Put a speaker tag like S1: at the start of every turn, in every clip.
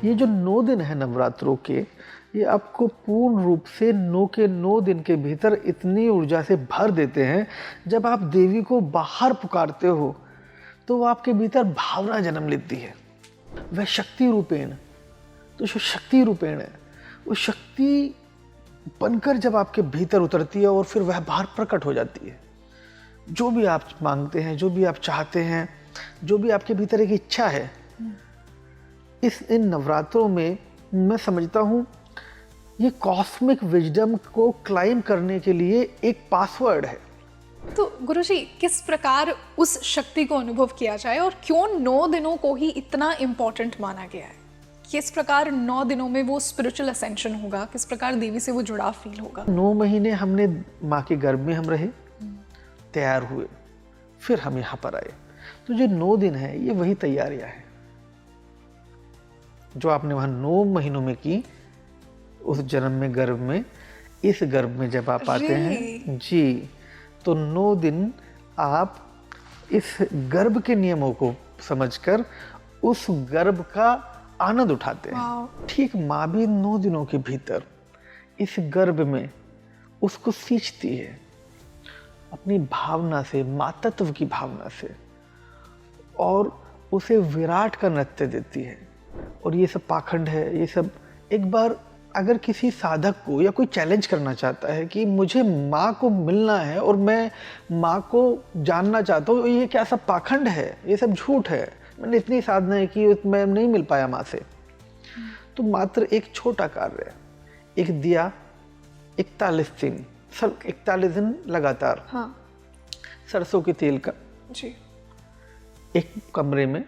S1: ये जो 9 दिन है नवरात्रों के, ये आपको पूर्ण रूप से 9 के 9 दिन के भीतर इतनी ऊर्जा से भर देते हैं। जब आप देवी को बाहर पुकारते हो तो वो आपके भीतर भावना जन्म लेती है। वह शक्ति रूपेण, तो जो शक्ति रूपेण है वो शक्ति बनकर जब आपके भीतर उतरती है और फिर वह बाहर प्रकट हो जाती है। जो भी आप मांगते हैं, जो भी आप चाहते हैं, जो भी आपके भीतर एक इच्छा है, इन नवरात्रों में मैं समझता हूँ ये कॉस्मिक विजडम को क्लाइम करने के लिए एक पासवर्ड है।
S2: तो गुरुजी, किस प्रकार उस शक्ति को अनुभव किया जाए और क्यों 9 दिनों को ही इतना इम्पोर्टेंट माना गया है? किस प्रकार 9 दिनों में वो स्पिरिचुअल असेंशन होगा, किस प्रकार देवी से वो जुड़ाव फील होगा?
S1: 9 महीने हमने माँ के गर्भ में हम रहे, तैयार हुए, फिर हम यहाँ पर आए। तो जो 9 दिन है ये वही तैयारियां हैं जो आपने वहाँ 9 महीनों में की। उस जन्म में, गर्भ में, इस गर्भ में जब आप आते हैं जी, तो 9 दिन आप इस गर्भ के नियमों को समझकर उस गर्भ का आनंद उठाते हैं। ठीक माँ भी 9 दिनों के भीतर इस गर्भ में उसको सींचती है अपनी भावना से, मातृत्व की भावना से, और उसे विराट का नृत्य देती है। और ये सब पाखंड है, ये सब। एक बार अगर किसी साधक को या कोई चैलेंज करना चाहता है कि मुझे माँ को मिलना है और मैं माँ को जानना चाहता हूँ, ये क्या सब पाखंड है, ये सब झूठ है, मैंने इतनी साधनाएं की, मैं नहीं मिल पाया माँ से, तो मात्र एक छोटा कार्य, एक दिया 41 दिन, 41 दिन लगातार,
S2: हाँ,
S1: सरसों के तेल का
S2: जी,
S1: एक कमरे में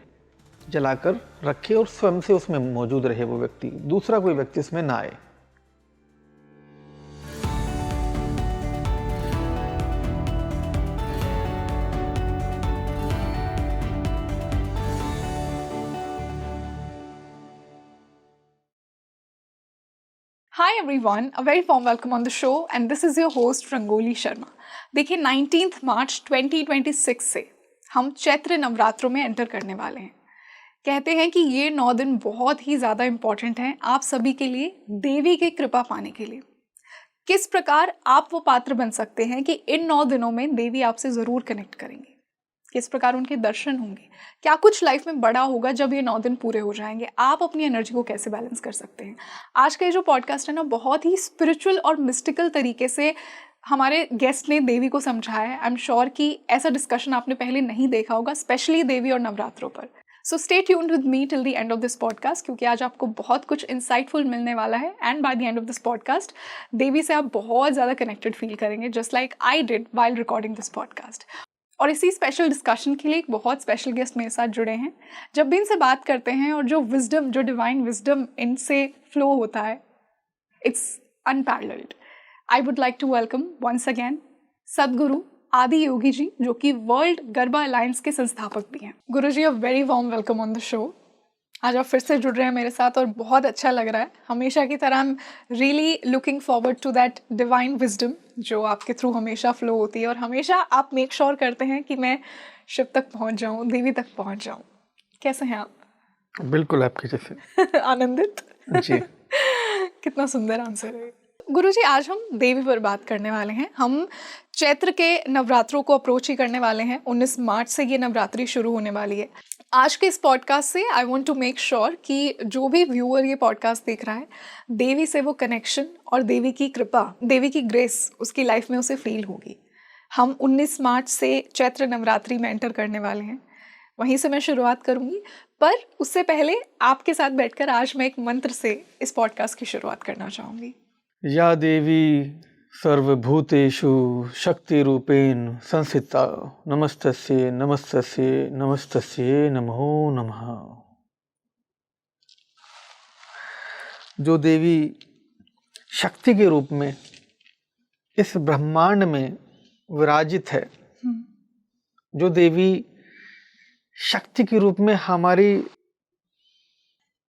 S1: जलाकर रखे और स्वयं से उसमें मौजूद रहे वो व्यक्ति, दूसरा कोई व्यक्ति उसमें ना आए।
S2: Hi everyone, a very warm welcome on the show and this is your host rangoli Sharma. देखिए 19 मार्च 2026 से हम चैत्र नवरात्रों में एंटर करने वाले हैं। कहते हैं कि ये 9 दिन बहुत ही ज़्यादा इम्पॉर्टेंट हैं आप सभी के लिए, देवी की कृपा पाने के लिए। किस प्रकार आप वो पात्र बन सकते हैं कि इन 9 दिनों में देवी आपसे ज़रूर कनेक्ट करेंगी, किस प्रकार उनके दर्शन होंगे, क्या कुछ लाइफ में बड़ा होगा जब ये 9 दिन पूरे हो जाएंगे, आप अपनी एनर्जी को कैसे बैलेंस कर सकते हैं। आज का ये जो पॉडकास्ट है ना, बहुत ही स्पिरिचुअल और मिस्टिकल तरीके से हमारे गेस्ट ने देवी को समझाया है। आई एम श्योर कि ऐसा डिस्कशन आपने पहले नहीं देखा होगा, स्पेशली देवी और नवरात्रों पर। So stay tuned with me till the end of this podcast, क्योंकि आज आपको बहुत कुछ इंसाइटफुल मिलने वाला है। And by the end of this podcast Devi से आप बहुत ज़्यादा कनेक्टेड फील करेंगे, just like I did while recording this podcast. और इसी स्पेशल डिस्कशन के लिए एक बहुत स्पेशल गेस्ट मेरे साथ जुड़े हैं। जब भी इनसे बात करते हैं और जो विजडम, जो डिवाइन विजडम इनसे फ्लो होता है, it's unparalleled. I would like to welcome once again Sadhguru Adi Yogi ji, जो कि वर्ल्ड गरबा अलायंस के संस्थापक भी हैं। Guru ji, a very warm welcome on the show. आज आप फिर से जुड़ रहे हैं मेरे साथ और बहुत अच्छा लग रहा है। हमेशा की तरह I am really looking forward to that divine wisdom जो आपके थ्रू हमेशा फ्लो होती है, और हमेशा आप मेक श्योर करते हैं कि मैं शिव तक पहुंच जाऊं, देवी तक पहुंच जाऊं। कैसे हैं आप?
S1: बिल्कुल आपके जैसे।
S2: आनंदित
S1: जी।
S2: कितना सुंदर आंसर है। गुरुजी, आज हम देवी पर बात करने वाले हैं। हम चैत्र के नवरात्रों को अप्रोच ही करने वाले हैं। 19 मार्च से ये नवरात्रि शुरू होने वाली है। आज के इस पॉडकास्ट से I want to make sure कि जो भी व्यूअर ये पॉडकास्ट देख रहा है, देवी से वो कनेक्शन और देवी की कृपा, देवी की ग्रेस उसकी लाइफ में उसे फील होगी। हम 19 मार्च से चैत्र नवरात्रि में एंटर करने वाले हैं, वहीं से मैं शुरुआत करूंगी। पर उससे पहले आपके साथ बैठकर आज मैं एक मंत्र से इस पॉडकास्ट की शुरुआत करना चाहूँगी।
S1: या देवी सर्वभूतेषु शक्ति रूपेण संस्थिता नमस्तस्यै नमस्तस्यै नमस्तस्यै नमो नमः। जो देवी शक्ति के रूप में इस ब्रह्मांड में विराजित है, जो देवी शक्ति के रूप में हमारी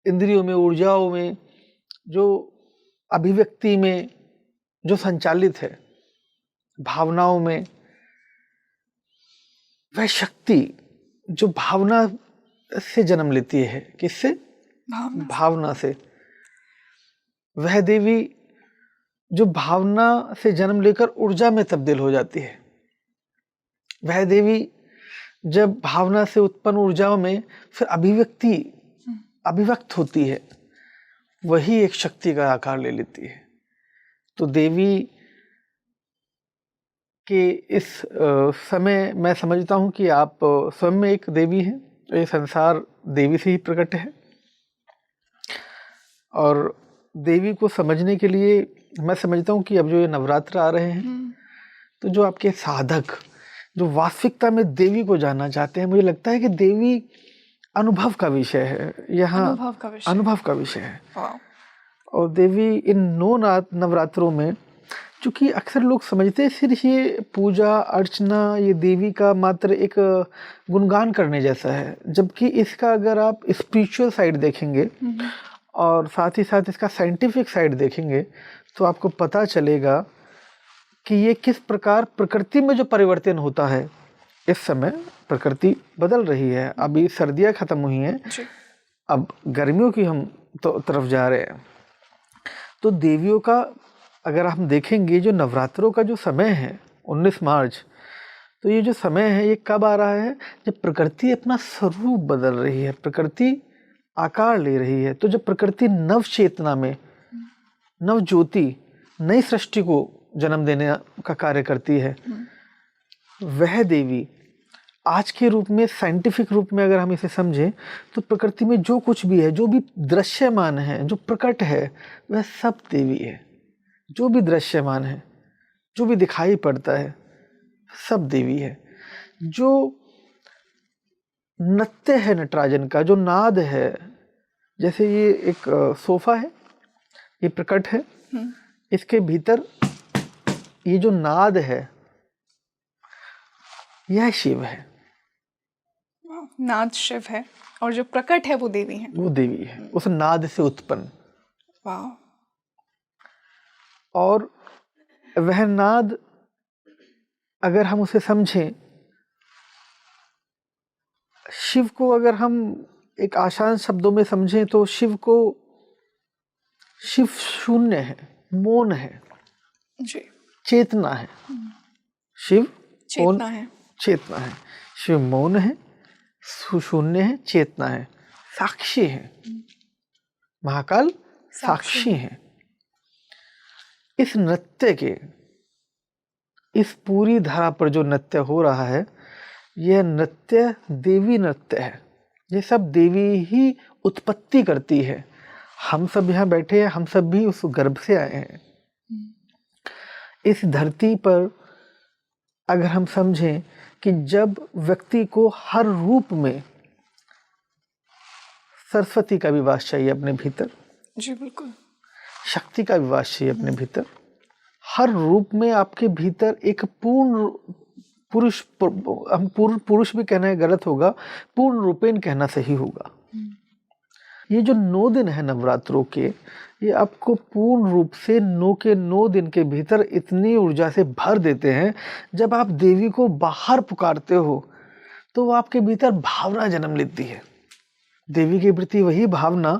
S1: इंद्रियों में, ऊर्जाओं में, जो अभिव्यक्ति में जो संचालित है, भावनाओं में, वह शक्ति जो भावना से जन्म लेती है, किससे? भावना से। वह देवी जो भावना से जन्म लेकर ऊर्जा में तब्दील हो जाती है, वह देवी जब भावना से उत्पन्न ऊर्जाओं में फिर अभिव्यक्त होती है, वही एक शक्ति का आकार ले लेती है। तो देवी के इस समय मैं समझता हूँ कि आप स्वयं में एक देवी हैं, तो ये संसार देवी से ही प्रकट है। और देवी को समझने के लिए मैं समझता हूँ कि अब जो ये नवरात्र आ रहे हैं, तो जो आपके साधक जो वास्तविकता में देवी को जानना चाहते हैं, मुझे लगता है कि देवी अनुभव का विषय है, यहाँ अनुभव का विषय है। और देवी इन 9 नवरात्रों में, चूँकि अक्सर लोग समझते हैं सिर्फ ये पूजा अर्चना ये देवी का मात्र एक गुणगान करने जैसा है, जबकि इसका अगर आप स्पिरिचुअल साइड देखेंगे और साथ ही साथ इसका साइंटिफिक साइड देखेंगे, तो आपको पता चलेगा कि ये किस प्रकार प्रकृति में जो परिवर्तन होता है। इस समय प्रकृति बदल रही है, अभी सर्दियाँ खत्म हुई हैं, अब गर्मियों की हम तो तरफ जा रहे हैं। तो देवियों का अगर हम देखेंगे, जो नवरात्रों का जो समय है 19 मार्च, तो ये जो समय है ये कब आ रहा है? जब प्रकृति अपना स्वरूप बदल रही है, प्रकृति आकार ले रही है। तो जब प्रकृति नव चेतना में, नव ज्योति, नई सृष्टि को जन्म देने का कार्य करती है, वह देवी आज के रूप में, साइंटिफिक रूप में अगर हम इसे समझें, तो प्रकृति में जो कुछ भी है, जो भी दृश्यमान है, जो प्रकट है, वह सब देवी है। जो भी दृश्यमान है, जो भी दिखाई पड़ता है, सब देवी है। जो नृत्य है नटराजन का, जो नाद है, जैसे ये एक सोफा है, ये प्रकट है, इसके भीतर ये जो नाद है, यह शिव है।
S2: नाद शिव है और जो प्रकट है वो देवी है।
S1: वो देवी है, उस नाद से उत्पन्न।
S2: वाह।
S1: और वह नाद अगर हम उसे समझें, शिव को अगर हम एक आसान शब्दों में समझें, तो शिव शून्य है, मौन है,
S2: जी,
S1: चेतना है। शिव
S2: चेतना है,
S1: चेतना है। शिव मौन है, शून्य है, चेतना है, साक्षी है। महाकाल साक्षी है। इस नृत्य के, इस पूरी धारा पर जो नृत्य हो रहा है, यह नृत्य देवी नृत्य है। ये सब देवी ही उत्पत्ति करती है। हम सब यहाँ बैठे हैं, हम सब भी उस गर्भ से आए हैं। इस धरती पर अगर हम समझें कि जब व्यक्ति को हर रूप में सरस्वती का विवास चाहिए अपने भीतर,
S2: जी बिल्कुल,
S1: शक्ति का विवास चाहिए अपने भीतर, हर रूप में आपके भीतर एक पूर्ण पुरुष, हम पूर्ण पुरुष भी कहना है गलत होगा, पूर्ण रूपेण कहना सही होगा। ये जो 9 दिन है नवरात्रों के, ये आपको पूर्ण रूप से 9 के 9 दिन के भीतर इतनी ऊर्जा से भर देते हैं। जब आप देवी को बाहर पुकारते हो, तो वो आपके भीतर भावना जन्म लेती है। देवी के प्रति वही भावना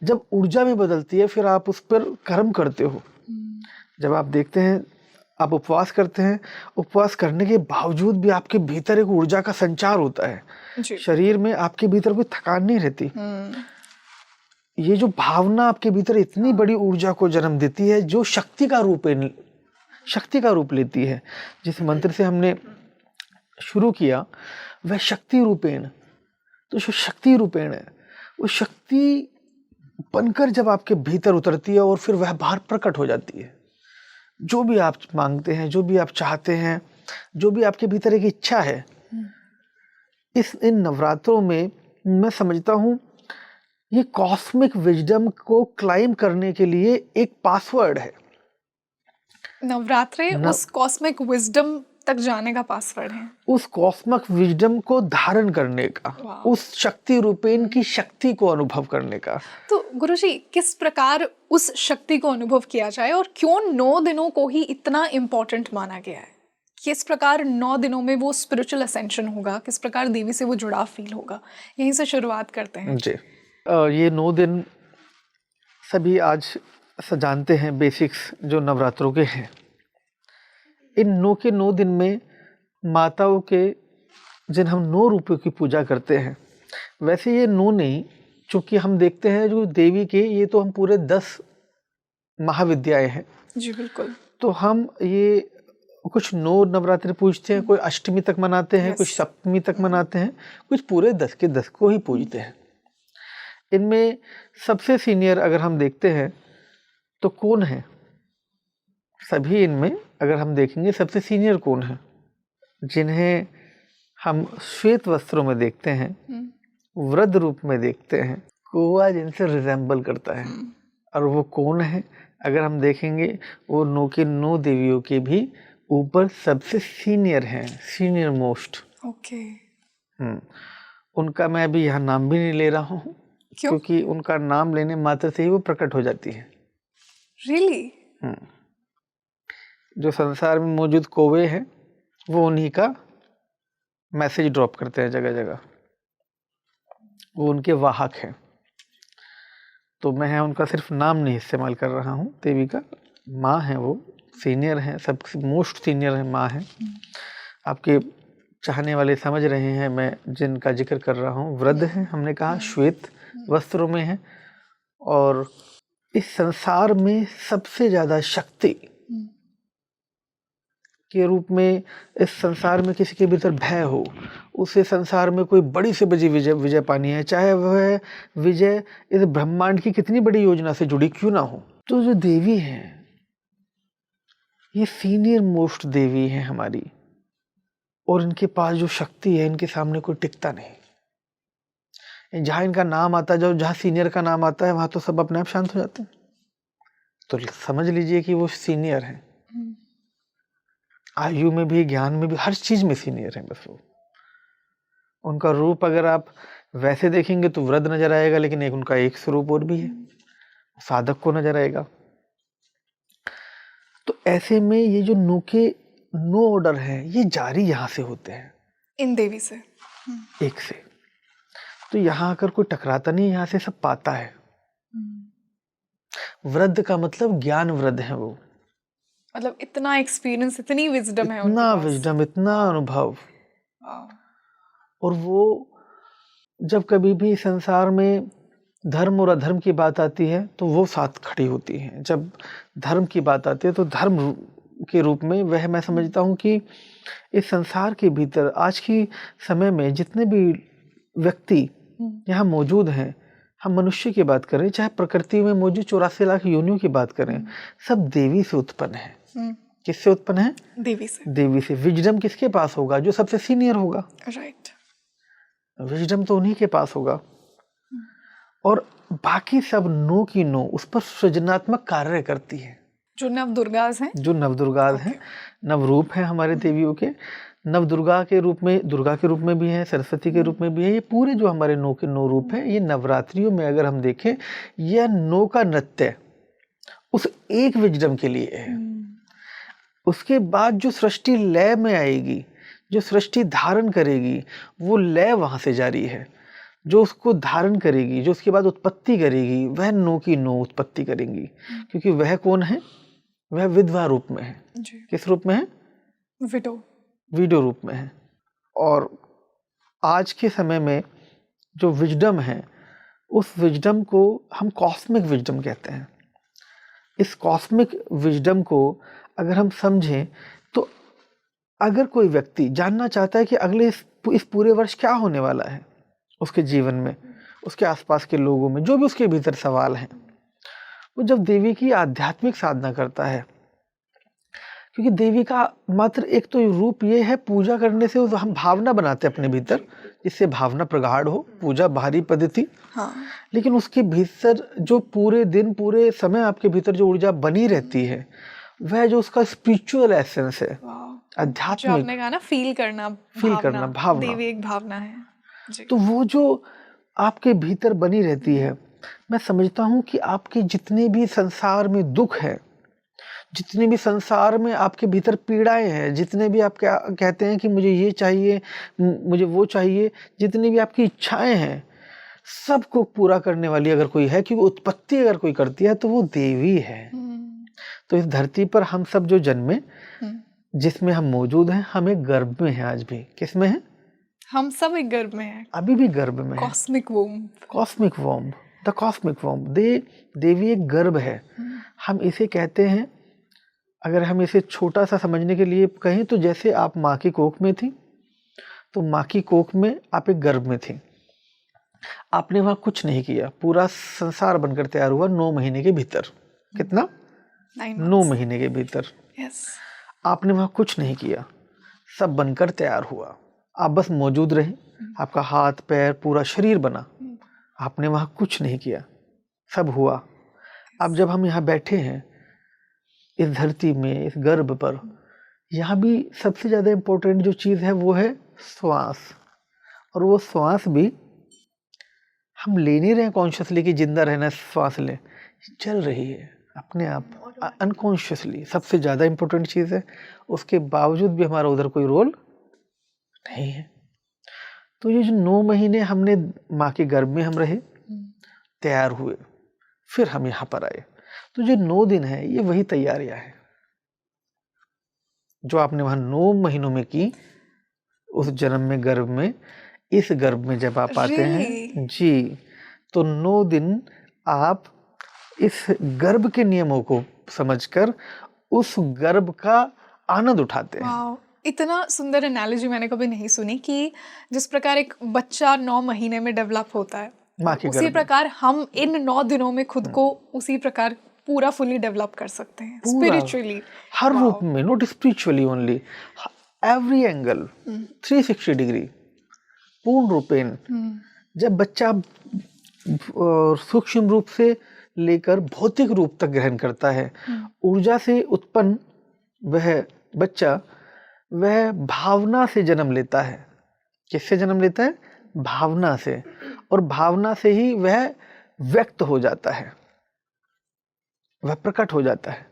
S1: जब ऊर्जा में बदलती है, फिर आप उस पर कर्म करते हो। जब आप देखते हैं, आप उपवास करते हैं, उपवास करने के बावजूद भी आपके भीतर एक ऊर्जा का संचार होता है। शरीर में आपके भीतर कोई थकान नहीं रहती। ये जो भावना आपके भीतर इतनी बड़ी ऊर्जा को जन्म देती है, जो शक्ति का रूप लेती है। जिस मंत्र से हमने शुरू किया, वह शक्ति रूपेण। तो जो शक्ति रूपेण है, वो शक्ति बनकर जब आपके भीतर उतरती है और फिर वह बाहर प्रकट हो जाती है। जो भी आप मांगते हैं, जो भी आप चाहते हैं, जो भी आपके भीतर एक इच्छा है, इन नवरात्रों में मैं समझता हूँ ये कॉस्मिक विजडम को क्लाइम करने के लिए एक पासवर्ड है।
S2: नवरात्रे उस कॉस्मिक विजडम तक जाने का पासवर्ड है,
S1: उस कॉस्मिक विजडम को धारण करने का, उस शक्ति रूपेण की शक्ति को अनुभव करने का।
S2: तो गुरुजी, किस प्रकार उस शक्ति को अनुभव किया जाए और क्यों 9 दिनों को ही इतना इम्पोर्टेंट माना गया है? किस प्रकार 9 दिनों में वो स्पिरिचुअल असेंशन होगा, किस प्रकार देवी से वो जुड़ाव फील होगा? यहीं से शुरुआत करते हैं।
S1: जी, ये 9 दिन सभी आज जानते हैं, बेसिक्स जो नवरात्रों के हैं। इन 9 के 9 दिन में माताओं के जिन हम 9 रूपों की पूजा करते हैं, वैसे ये 9 नहीं, चूँकि हम देखते हैं जो देवी के ये तो हम पूरे 10 महाविद्याएं हैं।
S2: जी बिल्कुल।
S1: तो हम ये कुछ 9 नवरात्रि पूजते हैं, कोई अष्टमी तक मनाते हैं, कुछ सप्तमी तक मनाते हैं, कुछ पूरे 10 के 10 को ही पूजते हैं। इनमें सबसे सीनियर अगर हम देखते हैं तो कौन है? सभी इनमें अगर हम देखेंगे सबसे सीनियर कौन है? जिन्हें हम श्वेत वस्त्रों में देखते हैं, वृद्ध रूप में देखते हैं, कौवा जिनसे रिजेंबल करता है। और वो कौन है? अगर हम देखेंगे वो 9 के 9 देवियों के भी ऊपर सबसे सीनियर हैं, सीनियर मोस्ट।
S2: ओके।
S1: उनका मैं अभी यहाँ नाम भी नहीं ले रहा हूँ, क्योंकि उनका नाम लेने मात्र से ही वो प्रकट हो जाती है।
S2: रियली?
S1: जो संसार में मौजूद कौवे हैं वो उन्हीं का मैसेज ड्रॉप करते हैं जगह जगह, वो उनके वाहक हैं। तो मैं उनका सिर्फ नाम नहीं इस्तेमाल कर रहा हूँ, देवी का माँ है, वो सीनियर हैं, सबसे मोस्ट सीनियर है, माँ है। आपके चाहने वाले समझ रहे हैं मैं जिनका जिक्र कर रहा हूँ। वृद्ध हैं, हमने कहा, श्वेत वस्त्रों में हैं, और इस संसार में सबसे ज़्यादा शक्ति के रूप में इस संसार में किसी के भीतर भय हो, उसे संसार में कोई बड़ी से बड़ी विजय पानी है, चाहे वह विजय इस ब्रह्मांड की कितनी बड़ी योजना से जुड़ी क्यों ना हो। तो जो देवी हैं ये सीनियर मोस्ट देवी हैं हमारी, और इनके पास जो शक्ति है इनके सामने कोई टिकता नहीं। जहाँ इनका नाम आता है, जहाँ सीनियर का नाम आता है, वहाँ तो सब अपने आप शांत हो जाते हैं। तो समझ लीजिए कि वो सीनियर हैं, आयु में भी, ज्ञान में भी, हर चीज में सीनियर है। बस वो उनका रूप अगर आप वैसे देखेंगे तो वृद्ध नजर आएगा, लेकिन एक उनका एक स्वरूप और भी है, साधक को नजर आएगा। तो ऐसे में ये जो 9 के 9 ऑर्डर हैं ये जारी यहाँ से होते हैं,
S2: इन देवी से,
S1: एक से। तो यहाँ आकर कोई टकराता नहीं, यहाँ से सब पाता है। वृद्ध का मतलब ज्ञान वृद्ध है वो,
S2: मतलब इतना एक्सपीरियंस, इतनी विजडम है उनके
S1: इतना
S2: पास।
S1: विजडम, इतना अनुभव। और वो जब कभी भी संसार में धर्म और अधर्म की बात आती है तो वो साथ खड़ी होती हैं। जब धर्म की बात आती है तो धर्म के रूप में वह, मैं समझता हूँ कि इस संसार के भीतर आज की समय में जितने भी व्यक्ति यहाँ मौजूद हैं, हम मनुष्य की बात करें, चाहे प्रकृति में मौजूद 84 लाख योनियों की बात करें, सब देवी से उत्पन्न है। किससे उत्पन्न है?
S2: देवी से।
S1: देवी से। विजडम किसके पास होगा? जो सबसे सीनियर होगा।
S2: राइट।
S1: विजडम तो उन्हीं के पास होगा। और बाकी सब 9 की 9 उस पर सृजनात्मक कार्य करती है।
S2: जो नवदुर्गाज हैं,
S1: जो नवदुर्गाज हैं, नवरूप हैं हमारे देवियों के। नवदुर्गा के रूप में, दुर्गा के रूप में भी है, सरस्वती के रूप में भी है। ये पूरे जो हमारे 9 के 9 रूप हैं, ये नवरात्रियों में अगर हम देखें, यह 9 का नृत्य उस एक विजडम के लिए है। उसके बाद जो सृष्टि लय में आएगी, जो सृष्टि धारण करेगी, वो लय वहां से जारी है। जो उसको धारण करेगी, जो उसके बाद उत्पत्ति करेगी, वह 9 की 9 उत्पत्ति करेंगी। क्योंकि वह कौन है? वह विधवा रूप में है। किस रूप में है? विडो रूप में है। और आज के समय में जो विजडम है, उस विजडम को हम कॉस्मिक विजडम कहते हैं। इस कॉस्मिक विजडम को अगर हम समझें तो अगर कोई व्यक्ति जानना चाहता है कि अगले इस पूरे वर्ष क्या होने वाला है उसके जीवन में, उसके आसपास के लोगों में, जो भी उसके भीतर सवाल हैं, वो जब देवी की आध्यात्मिक साधना करता है, क्योंकि देवी का मात्र एक तो रूप ये है, पूजा करने से हम भावना बनाते हैं अपने भीतर, जिससे भावना प्रगाढ़ हो, पूजा बाहरी पद्धति।
S2: हाँ।
S1: लेकिन उसके भीतर जो पूरे दिन, पूरे समय आपके भीतर जो ऊर्जा बनी रहती है, वह जो उसका स्पिरिचुअल एसेंस है, आध्यात्मिक,
S2: जो आपने कहा ना, फील करना, भावना। देवी एक भावना है जी।
S1: तो वो जो आपके भीतर बनी रहती है, मैं समझता हूँ कि आपके जितने भी संसार में दुख है, जितने भी संसार में आपके भीतर पीड़ाएं हैं, जितने भी आप क्या कहते हैं कि मुझे ये चाहिए, मुझे वो चाहिए, जितनी भी आपकी इच्छाएं हैं, सबको पूरा करने वाली अगर कोई है, क्योंकि उत्पत्ति अगर कोई करती है तो वो देवी है। तो इस धरती पर हम सब जो जन्मे, जिसमें हम मौजूद हैं, हम एक गर्भ में हैं आज भी। किसमें हैं?
S2: हम सब एक गर्भ में हैं।
S1: अभी भी गर्भ में हैं।
S2: Cosmic womb.
S1: Cosmic womb, the cosmic womb. Devi एक गर्भ है। हम इसे कहते हैं, अगर हम इसे छोटा सा समझने के लिए कहें तो जैसे आप माँ की कोख में थी, तो माँ की कोख में आप एक गर्भ में थी। आपने वहाँ कुछ नहीं किया, पूरा संसार बनकर तैयार हुआ 9 महीने के भीतर। कितना? 9 महीने के भीतर।
S2: यस।
S1: आपने वहाँ कुछ नहीं किया, सब बनकर तैयार हुआ। आप बस मौजूद रहे, आपका हाथ पैर पूरा शरीर बना, आपने वहाँ कुछ नहीं किया, सब हुआ। अब जब हम यहाँ बैठे हैं इस धरती में, इस गर्भ पर, यहाँ भी सबसे ज़्यादा इम्पोर्टेंट जो चीज़ है वो है श्वास। और वो श्वास भी हम ले नहीं रहे कॉन्शियसली कि जिंदा रहना श्वास लें, चल रही है अपने आप अनकॉन्शियसली। सबसे ज़्यादा इम्पोर्टेंट चीज़ है, उसके बावजूद भी हमारा उधर कोई रोल नहीं है। तो ये जो 9 महीने हमने माँ के गर्भ में हम रहे, तैयार हुए, फिर हम यहाँ पर आए। तो जो 9 दिन है ये वही तैयारियां हैं जो आपने वहाँ 9 महीनों में की, उस जन्म में गर्भ में। इस गर्भ में जब आप आते हैं जी, तो 9 दिन आप इस गर्भ के नियमों को समझकर उस गर्भ का आनंद उठाते हैं।
S2: इतना सुंदर एनालॉजी मैंने कभी नहीं सुनी कि जिस प्रकार एक बच्चा 9 महीने में डेवलप होता है, उसी प्रकार हम इन 9 दिनों में खुद को उसी प्रकार पूरा फुली डेवलप कर सकते हैं स्पिरिचुअली,
S1: हर रूप में, not spiritually only, every angle 360 degree पूर्ण रूपेण। जब बच्चा सूक्ष्म रूप से लेकर भौतिक रूप तक ग्रहण करता है, ऊर्जा से उत्पन्न वह बच्चा, वह भावना से जन्म लेता है। किससे जन्म लेता है? भावना से। और भावना से ही वह व्यक्त हो जाता है, वह प्रकट हो जाता है।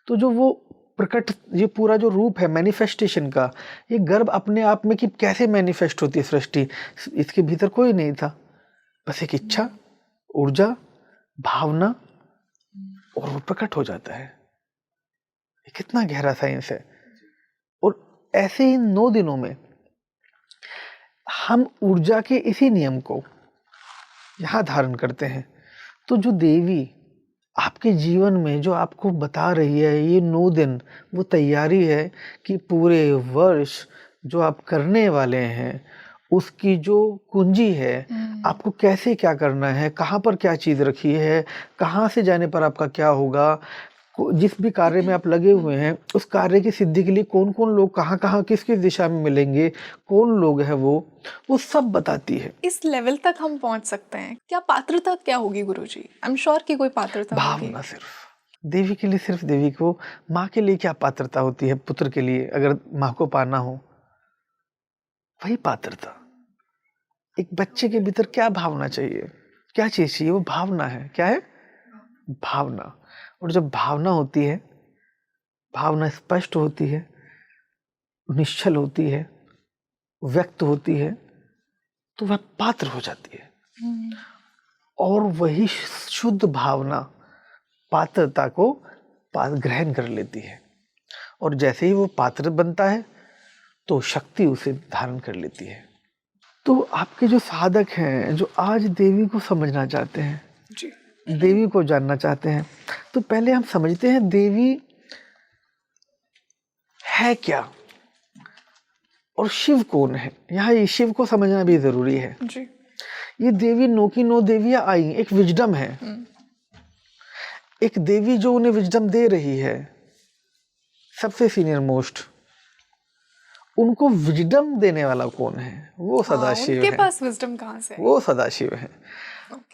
S1: तो जो वो प्रकट, ये पूरा जो रूप है मैनिफेस्टेशन का, ये गर्भ अपने आप में कि कैसे मैनिफेस्ट होती है सृष्टि, इसके भीतर कोई नहीं था, बस एक इच्छा, ऊर्जा, भावना, और वो प्रकट हो जाता है। ये कितना गहरा साइंस है। और ऐसे ही 9 दिनों में हम ऊर्जा के इसी नियम को यहाँ धारण करते हैं। तो जो देवी आपके जीवन में जो आपको बता रही है, ये 9 दिन वो तैयारी है कि पूरे वर्ष जो आप करने वाले हैं उसकी जो कुंजी है, आपको कैसे क्या करना है, कहाँ पर क्या चीज़ रखी है, कहाँ से जाने पर आपका क्या होगा, जिस भी कार्य में आप लगे हुए हैं उस कार्य की सिद्धि के लिए कौन कौन लोग कहाँ कहाँ किस किस दिशा में मिलेंगे, कौन लोग हैं, वो सब बताती है।
S2: इस लेवल तक हम पहुंच सकते हैं। क्या पात्रता क्या होगी गुरुजी? आई एम श्योर कि कोई पात्रता होगी।
S1: भावना सिर्फ देवी के लिए, सिर्फ देवी को। माँ के लिए क्या पात्रता होती है? पुत्र के लिए अगर माँ को पाना हो, वही पात्रता। एक बच्चे के भीतर क्या भावना चाहिए, क्या चीज चाहिए? वो भावना है। क्या है? भावना। और जब भावना होती है, भावना स्पष्ट होती है, निश्चल होती है, व्यक्त होती है, तो वह पात्र हो जाती है। और वही शुद्ध भावना पात्रता को ग्रहण कर लेती है। और जैसे ही वो पात्र बनता है तो शक्ति उसे धारण कर लेती है। तो आपके जो साधक हैं, जो आज देवी को समझना चाहते हैं
S2: जी,
S1: देवी को जानना चाहते हैं, तो पहले हम समझते हैं देवी है क्या और शिव कौन है। यहाँ ये शिव को समझना भी जरूरी है
S2: जी।
S1: ये देवी 9 की 9 देवियां आई, एक विजडम है, एक देवी जो उन्हें विजडम दे रही है, सबसे सीनियर मोस्ट। उनको विजडम देने वाला कौन है? वो सदाशिव है।
S2: उनके पास विजडम कहाँ से?
S1: वो सदाशिव है।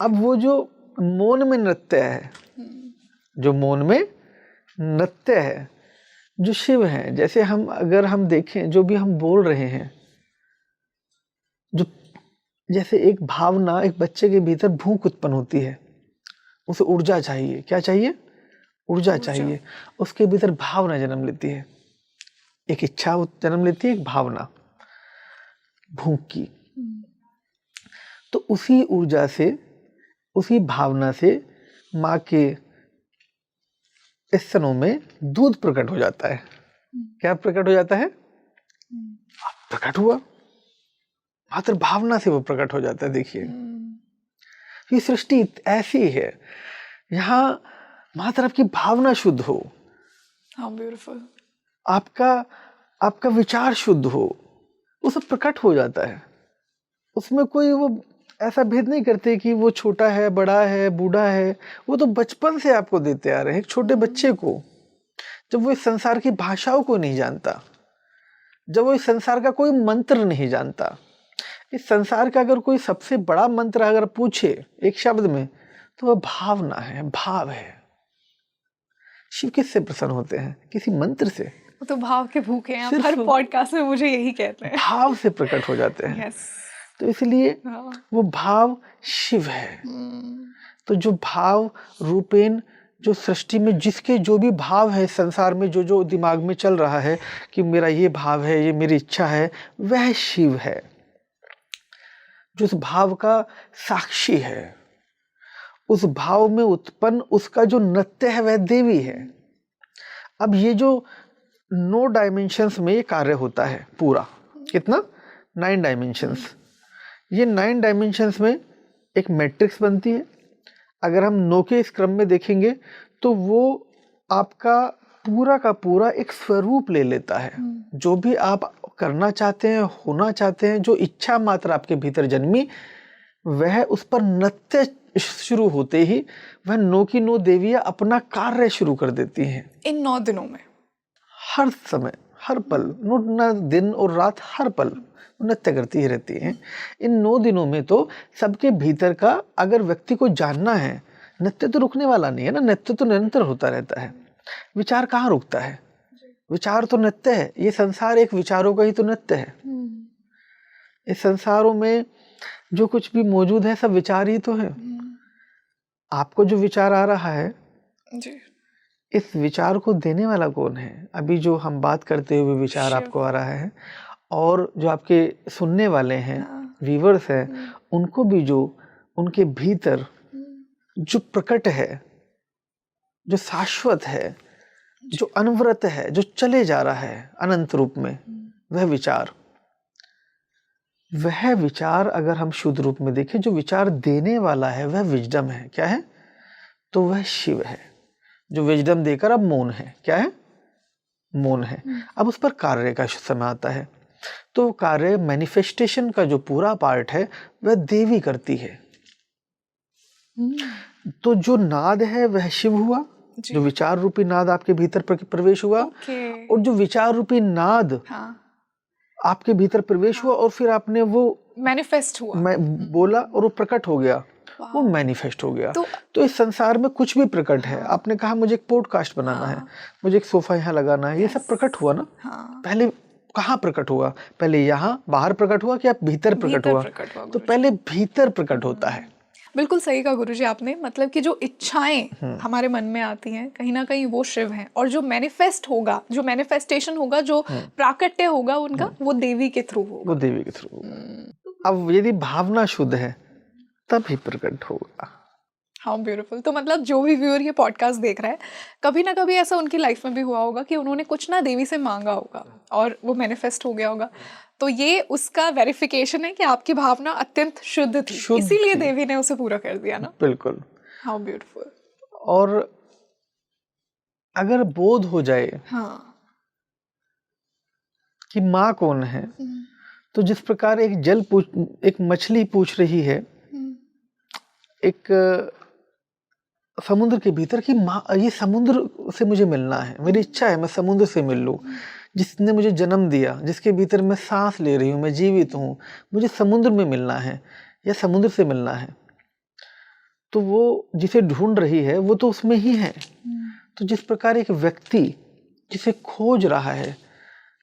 S1: अब वो जो मौन में नृत्य है, जो मौन में नृत्य है, जो शिव है, जैसे हम अगर हम देखें जो भी हम बोल रहे हैं, जो जैसे एक भावना, एक बच्चे के भीतर भूख उत्पन्न होती है, उसे ऊर्जा चाहिए। क्या चाहिए? ऊर्जा चाहिए। उसके भीतर भावना जन्म लेती है, एक इच्छा जन्म लेती है, एक भावना भूख की। तो उसी ऊर्जा से, उसी भावना से माँ के स्तनों में दूध प्रकट हो जाता है। क्या प्रकट हो जाता है? प्रकट हुआ, मात्र भावना से वो प्रकट हो जाता है। देखिए, ये सृष्टि ऐसी है, यहाँ मात्र आपकी भावना शुद्ध हो,
S2: हाउ ब्यूटीफुल,
S1: आपका विचार शुद्ध हो, वो सब प्रकट हो जाता है। उसमें कोई वो ऐसा भेद नहीं करते कि वो छोटा है, बड़ा है, बूढ़ा है। वो तो बचपन से आपको देते आ रहे हैं। एक छोटे बच्चे को, जब वो इस संसार की भाषाओं को नहीं जानता, जब वो इस संसार का कोई मंत्र नहीं जानता, इस संसार का अगर कोई सबसे बड़ा मंत्र अगर पूछे एक शब्द में, तो वह भावना है, भाव है। शिव किससे प्रसन्न होते हैं? किसी मंत्र से।
S2: वो तो भाव के भूखे हैं। आप हर पॉडकास्ट में मुझे यही कहते हैं,
S1: भाव से प्रकट हो जाते हैं।
S2: yes.
S1: तो इसलिए वो भाव शिव है। तो जो भाव रूपेण, जो सृष्टि में जिसके जो भी भाव है, संसार में जो जो दिमाग में चल रहा है कि मेरा ये भाव है, ये मेरी इच्छा है, वह शिव है। जो उस भाव का साक्षी है, उस भाव में उत्पन्न उसका जो नृत्य है, वह देवी है। अब ये जो 9 डायमेंशंस में ये कार्य होता है पूरा, कितना? 9 डायमेंशंस। ये 9 डायमेंशंस में एक मैट्रिक्स बनती है। अगर हम 9 के इस क्रम में देखेंगे तो वो आपका पूरा का पूरा एक स्वरूप ले लेता है। जो भी आप करना चाहते हैं, होना चाहते हैं, जो इच्छा मात्र आपके भीतर जन्मी, वह उस पर नृत्य शुरू होते ही वह 9 की 9 देवियां अपना कार्य शुरू कर देती हैं।
S2: इन 9 दिनों में
S1: हर समय, हर पल, न दिन और रात, हर पल नृत्य करती ही रहती हैं। इन 9 दिनों में तो सबके भीतर का अगर व्यक्ति को जानना है, नृत्य तो रुकने वाला नहीं है ना, नृत्य तो निरंतर होता रहता है। विचार कहाँ रुकता है? विचार तो नृत्य है। ये संसार एक विचारों का ही तो नृत्य है। इस संसारों में जो कुछ भी मौजूद है, सब विचार ही तो है। आपको जो विचार आ रहा है
S2: जी,
S1: इस विचार को देने वाला कौन है? अभी जो हम बात करते हुए विचार आपको आ रहा है, और जो आपके सुनने वाले हैं, व्यूअर्स हैं, उनको भी जो उनके भीतर जो प्रकट है, जो शाश्वत है, जो अनवरत है, जो चले जा रहा है अनंत रूप में, वह विचार अगर हम शुद्ध रूप में देखें, जो विचार देने वाला है वह विजडम है। क्या है? तो वह शिव है, जो विजडम देकर अब मौन है। क्या है? मौन है। अब उस पर कार्य का समय आता है। तो कार्य, मैनिफेस्टेशन का जो पूरा पार्ट है, वह देवी करती है। तो जो नाद है वह शिव हुआ, जो विचार रूपी नाद आपके भीतर प्रवेश हुआ। और जो विचार रूपी नाद आपके भीतर प्रवेश हुआ, और फिर आपने वो
S2: मैनिफेस्ट हुआ,
S1: मैं बोला और वो प्रकट हो गया, वो मैनिफेस्ट हो गया। तो इस संसार में कुछ भी प्रकट है। आपने कहा मुझे एक पॉडकास्ट बनाना है, मुझे एक सोफा यहाँ लगाना है, ये सब प्रकट हुआ ना। पहले कहाँ प्रकट हुआ? पहले यहाँ बाहर प्रकट हुआ कि आप भीतर प्रकट हुआ? तो पहले भीतर प्रकट होता है।
S2: बिल्कुल सही कहा गुरुजी आपने। मतलब कि जो इच्छाएं हमारे मन में आती हैं, कहीं ना कहीं वो शिव हैं, और जो मैनिफेस्ट होगा, जो मैनिफेस्टेशन होगा, जो प्राकट्य होगा उनका, वो देवी के थ्रू होगा।
S1: वो देवी के थ्रू होगा। अब यदि भावना शुद्ध है तभी प्रकट होगा।
S2: How beautiful. तो मतलब जो भी व्यूअर ये पॉडकास्ट देख रहा है, कभी ना कभी ऐसा उनकी लाइफ में भी हुआ होगा कि उन्होंने कुछ ना देवी से मांगा होगा और वो मैनिफेस्ट हो गया होगा। तो ये उसका वेरिफिकेशन है कि आपकी भावना अत्यंत शुद्ध थी, इसीलिए देवी ने उसे पूरा कर दिया ना।
S1: बिल्कुल।
S2: How beautiful.
S1: और अगर बोध हो जाए कि माँ कौन है, तो जिस प्रकार एक मछली पूछ रही है एक समुद्र के भीतर कि माँ, ये समुद्र से मुझे मिलना है, मेरी इच्छा है मैं समुद्र से मिल लूँ, जिसने मुझे जन्म दिया, जिसके भीतर मैं सांस ले रही हूँ, मैं जीवित हूँ, मुझे समुद्र में मिलना है या समुद्र से मिलना है। तो वो जिसे ढूंढ रही है वो तो उसमें ही है। तो जिस प्रकार एक व्यक्ति जिसे खोज रहा है,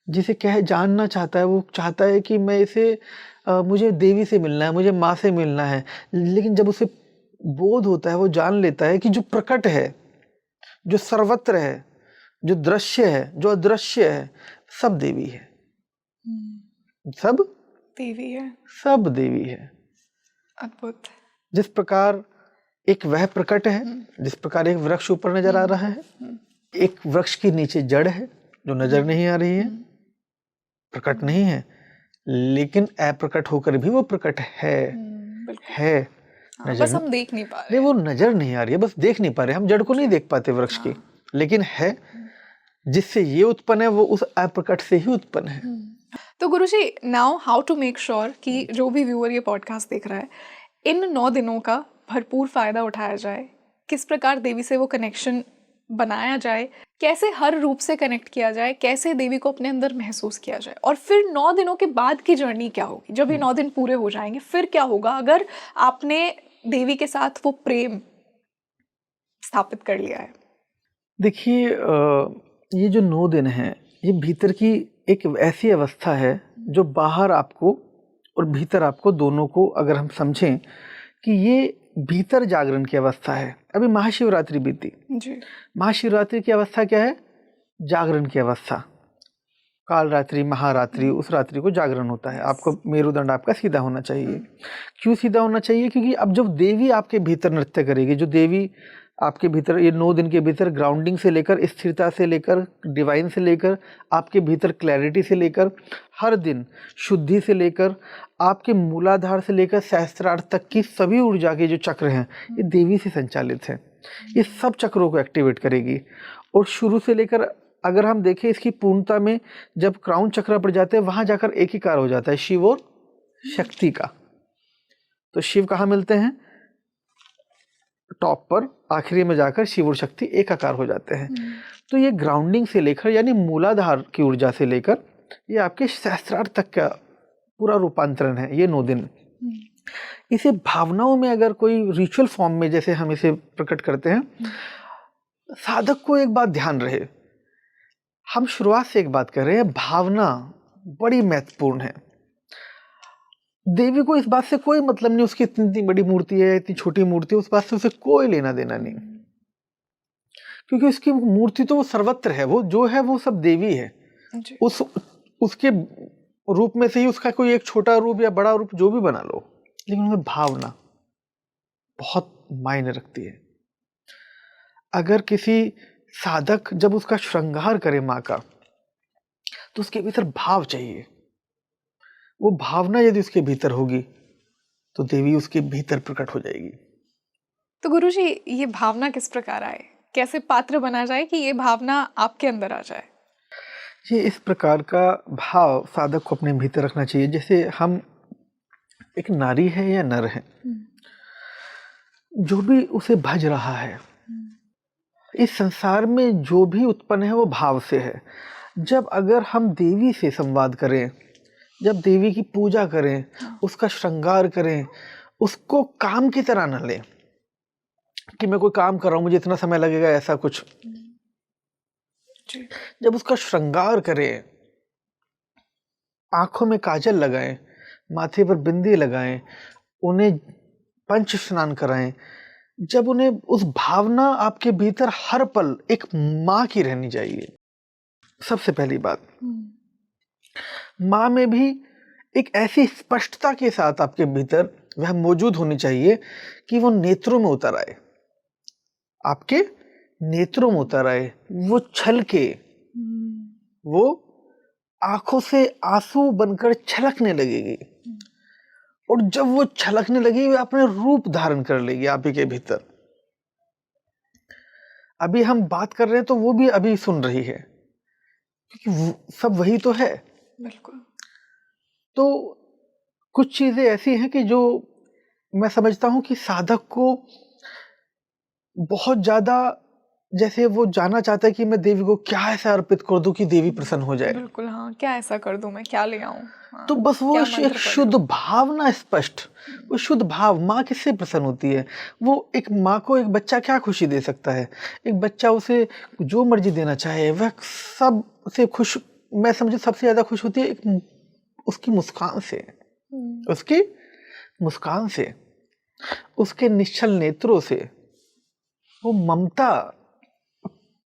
S1: जिसे जानना चाहता है, वो चाहता है कि मैं मुझे देवी से मिलना है, मुझे माँ से मिलना है, लेकिन जब उसे बोध होता है, वो जान लेता है कि जो प्रकट है, जो सर्वत्र है, जो दृश्य है, जो अदृश्य है, सब देवी है। सब देवी है, सब देवी है।
S2: अद्भुत।
S1: जिस प्रकार एक वह प्रकट है, जिस प्रकार एक वृक्ष ऊपर नजर आ रहा है, एक वृक्ष के नीचे जड़ है जो नजर नहीं आ रही है, प्रकट नहीं है, लेकिन अप्रकट होकर भी वो प्रकट है। है
S2: हाँ,
S1: नजर
S2: बस हम देख नहीं पा रहे।
S1: नहीं, वो नजर नहीं आ रही है, बस देख नहीं पा रहे, हम जड़ को नहीं देख पाते वृक्ष की, लेकिन है जिससे ये उत्पन्न है वो उस अप्रकट से ही उत्पन्न है।
S2: तो Guruji, now how to make sure कि जो भी व्यूअर ये पॉडकास्ट देख रहा है, इन 9 दिनों का भरपूर फायदा उठाया जाए, किस प्रकार देवी से वो कनेक्शन बनाया जाए, कैसे हर रूप से कनेक्ट किया जाए, कैसे देवी को अपने अंदर महसूस किया जाए, और फिर 9 दिनों के बाद की जर्नी क्या होगी, जब ये 9 दिन पूरे हो जाएंगे फिर क्या होगा अगर आपने देवी के साथ वो प्रेम स्थापित कर लिया है?
S1: देखिए, ये जो 9 दिन हैं, ये भीतर की एक ऐसी अवस्था है जो बाहर आपको और भीतर आपको दोनों को अगर हम समझें कि ये भीतर जागरण की अवस्था है। अभी महाशिवरात्रि बीती
S2: जी।
S1: महाशिवरात्रि की अवस्था क्या है? जागरण की अवस्था। काल रात्रि, महारात्रि, उस रात्रि को जागरण होता है। आपको मेरुदंड आपका सीधा होना चाहिए। क्यों सीधा होना चाहिए? क्योंकि अब जब देवी आपके भीतर नृत्य करेगी, जो देवी आपके भीतर ये 9 दिन के भीतर ग्राउंडिंग से लेकर, स्थिरता से लेकर, डिवाइन से लेकर, आपके भीतर क्लैरिटी से लेकर, हर दिन शुद्धि से लेकर, आपके मूलाधार से लेकर सहस्त्रार्थ तक की सभी ऊर्जा के जो चक्र हैं, ये देवी से संचालित हैं। ये सब चक्रों को एक्टिवेट करेगी। और शुरू से लेकर अगर हम देखें इसकी पूर्णता में, जब क्राउन चक्र पर जाते हैं वहां जाकर एक ही कार हो जाता है, शिव और शक्ति का। तो शिव कहाँ मिलते हैं? टॉप पर, आखिरी में जाकर शिव और शक्ति एक आकार हो जाते हैं। तो ये ग्राउंडिंग से लेकर, यानी मूलाधार की ऊर्जा से लेकर, ये आपके सहस्त्रार्थ तक का पूरा रूपांतरण है ये 9 दिन। इसे भावनाओं में अगर कोई रिचुअल फॉर्म में जैसे हम इसे प्रकट करते हैं, साधक को एक बात ध्यान रहे, हम शुरुआत से एक बात कर रहे हैं, भावना बड़ी महत्वपूर्ण है। देवी को इस बात से कोई मतलब नहीं उसकी इतनी बड़ी मूर्ति है, इतनी छोटी मूर्ति है, उस बात से उसे कोई लेना देना नहीं, क्योंकि उसकी मूर्ति तो वो सर्वत्र है, वो जो है वो सब देवी है। उसके रूप में से ही उसका कोई एक छोटा रूप या बड़ा रूप जो भी बना लो, लेकिन उनमें भावना बहुत मायने रखती है। अगर किसी साधक जब उसका श्रृंगार करे माँ का, तो उसके भीतर भाव चाहिए। वो भावना यदि उसके भीतर होगी तो देवी उसके भीतर प्रकट हो जाएगी।
S2: तो गुरुजी, ये भावना किस प्रकार आए, कैसे पात्र बना जाए कि ये भावना आपके अंदर आ जाए?
S1: ये इस प्रकार का भाव साधक को अपने भीतर रखना चाहिए। जैसे हम एक नारी है या नर है, जो भी उसे भज रहा है, इस संसार में जो भी उत्पन्न है वो भाव से है। जब अगर हम देवी से संवाद करें, जब देवी की पूजा करें, उसका श्रृंगार करें, उसको काम की तरह न लें कि मैं कोई काम कर रहा हूं, मुझे इतना समय लगेगा, ऐसा कुछ। जब उसका श्रृंगार करें, आंखों में काजल लगाएं, माथे पर बिंदी लगाएं, उन्हें पंच स्नान कराएं, जब उन्हें उस भावना आपके भीतर हर पल एक माँ की रहनी चाहिए। सबसे पहली बात, माँ में भी एक ऐसी स्पष्टता के साथ आपके भीतर वह मौजूद होनी चाहिए कि वो नेत्रों में उतर आए, आपके नेत्रों में उतर आए, वो छलके, वो आंखों से आंसू बनकर छलकने लगेगी। और जब वो छलकने लगी, वो अपने रूप धारण कर लेगी आप ही के भीतर। अभी हम बात कर रहे हैं तो वो भी अभी सुन रही है, क्योंकि सब वही तो है।
S2: बिल्कुल।
S1: तो कुछ चीजें ऐसी हैं कि जो मैं समझता हूं कि साधक को बहुत ज्यादा, जैसे वो जानना चाहता है कि मैं देवी को क्या ऐसा अर्पित कर दूं कि देवी प्रसन्न हो जाए।
S2: बिल्कुल, हाँ, क्या ऐसा कर दूं, मैं क्या ले आऊं। हाँ,
S1: तो बस वो
S2: क्या मंत्र
S1: एक शुद्ध भावना, स्पष्ट वो शुद्ध भाव। माँ किससे प्रसन्न होती है? वो एक माँ को एक बच्चा क्या खुशी दे सकता है? एक बच्चा उसे जो मर्जी देना चाहे वह सब से खुश, मैं समझे सबसे ज्यादा खुश होती है एक उसकी मुस्कान से, उसकी मुस्कान से, उसके निश्चल नेत्रों से। वो ममता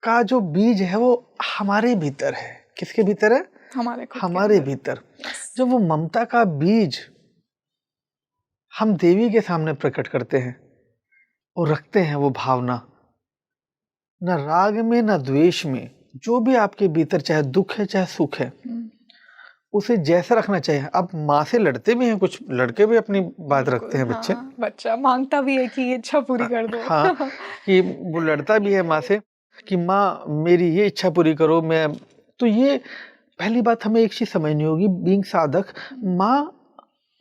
S1: का जो बीज है वो हमारे भीतर है। किसके भीतर है?
S2: हमारे
S1: भीतर। जब वो ममता का बीज हम देवी के सामने प्रकट करते हैं और रखते हैं वो भावना, न राग में न द्वेष में, जो भी आपके भीतर चाहे दुख है चाहे सुख है, उसे जैसा रखना चाहिए। अब माँ से लड़ते भी हैं, कुछ लड़के भी अपनी बात रखते हैं बच्चे।
S2: हाँ, बच्चा मांगता भी है कि ये इच्छा पूरी कर दो।
S1: हाँ, कि वो लड़ता भी है माँ से कि माँ मेरी ये इच्छा पूरी करो। मैं तो ये पहली बात हमें एक चीज समझनी होगी, बीइंग साधक, माँ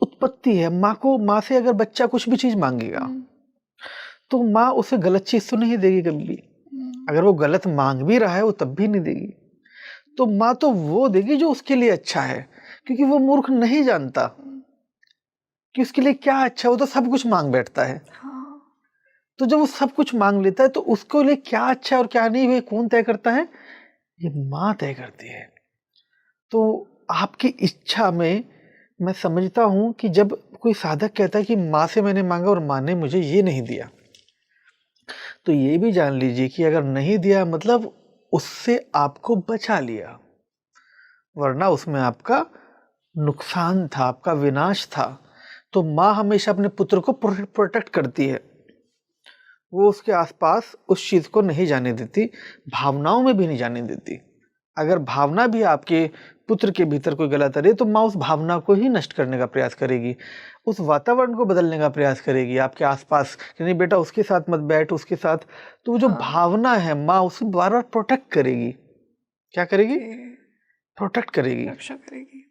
S1: उत्पत्ति है। माँ को, माँ से अगर बच्चा कुछ भी चीज मांगेगा तो माँ उसे गलत चीज तो नहीं देगी कभी भी। अगर वो गलत मांग भी रहा है वो तब भी नहीं देगी। तो माँ तो वो देगी जो उसके लिए अच्छा है, क्योंकि वो मूर्ख नहीं जानता कि उसके लिए क्या अच्छा है। वो तो सब कुछ मांग बैठता है। तो जब वो सब कुछ मांग लेता है तो उसको लिए क्या अच्छा है और क्या नहीं, वे कौन तय करता है? ये माँ तय करती है। तो आपकी इच्छा में मैं समझता हूं कि जब कोई साधक कहता है कि माँ से मैंने मांगा और माँ ने मुझे ये नहीं दिया, तो ये भी जान लीजिए कि अगर नहीं दिया मतलब उससे आपको बचा लिया, वरना उसमें आपका नुकसान था, आपका विनाश था। तो माँ हमेशा अपने पुत्र को प्रोटेक्ट करती है, वो उसके आसपास उस चीज को नहीं जाने देती, भावनाओं में भी नहीं जाने देती। अगर भावना भी आपके पुत्र के भीतर कोई गलत आ रही है तो माँ उस भावना को ही नष्ट करने का प्रयास करेगी, उस वातावरण को बदलने का प्रयास करेगी आपके आसपास कि नहीं बेटा उसके साथ मत बैठ, उसके साथ। तो वो जो भावना है माँ उसे बार बार प्रोटेक्ट करेगी। क्या करेगी? प्रोटेक्ट करेगी,
S2: रक्षा करेगी।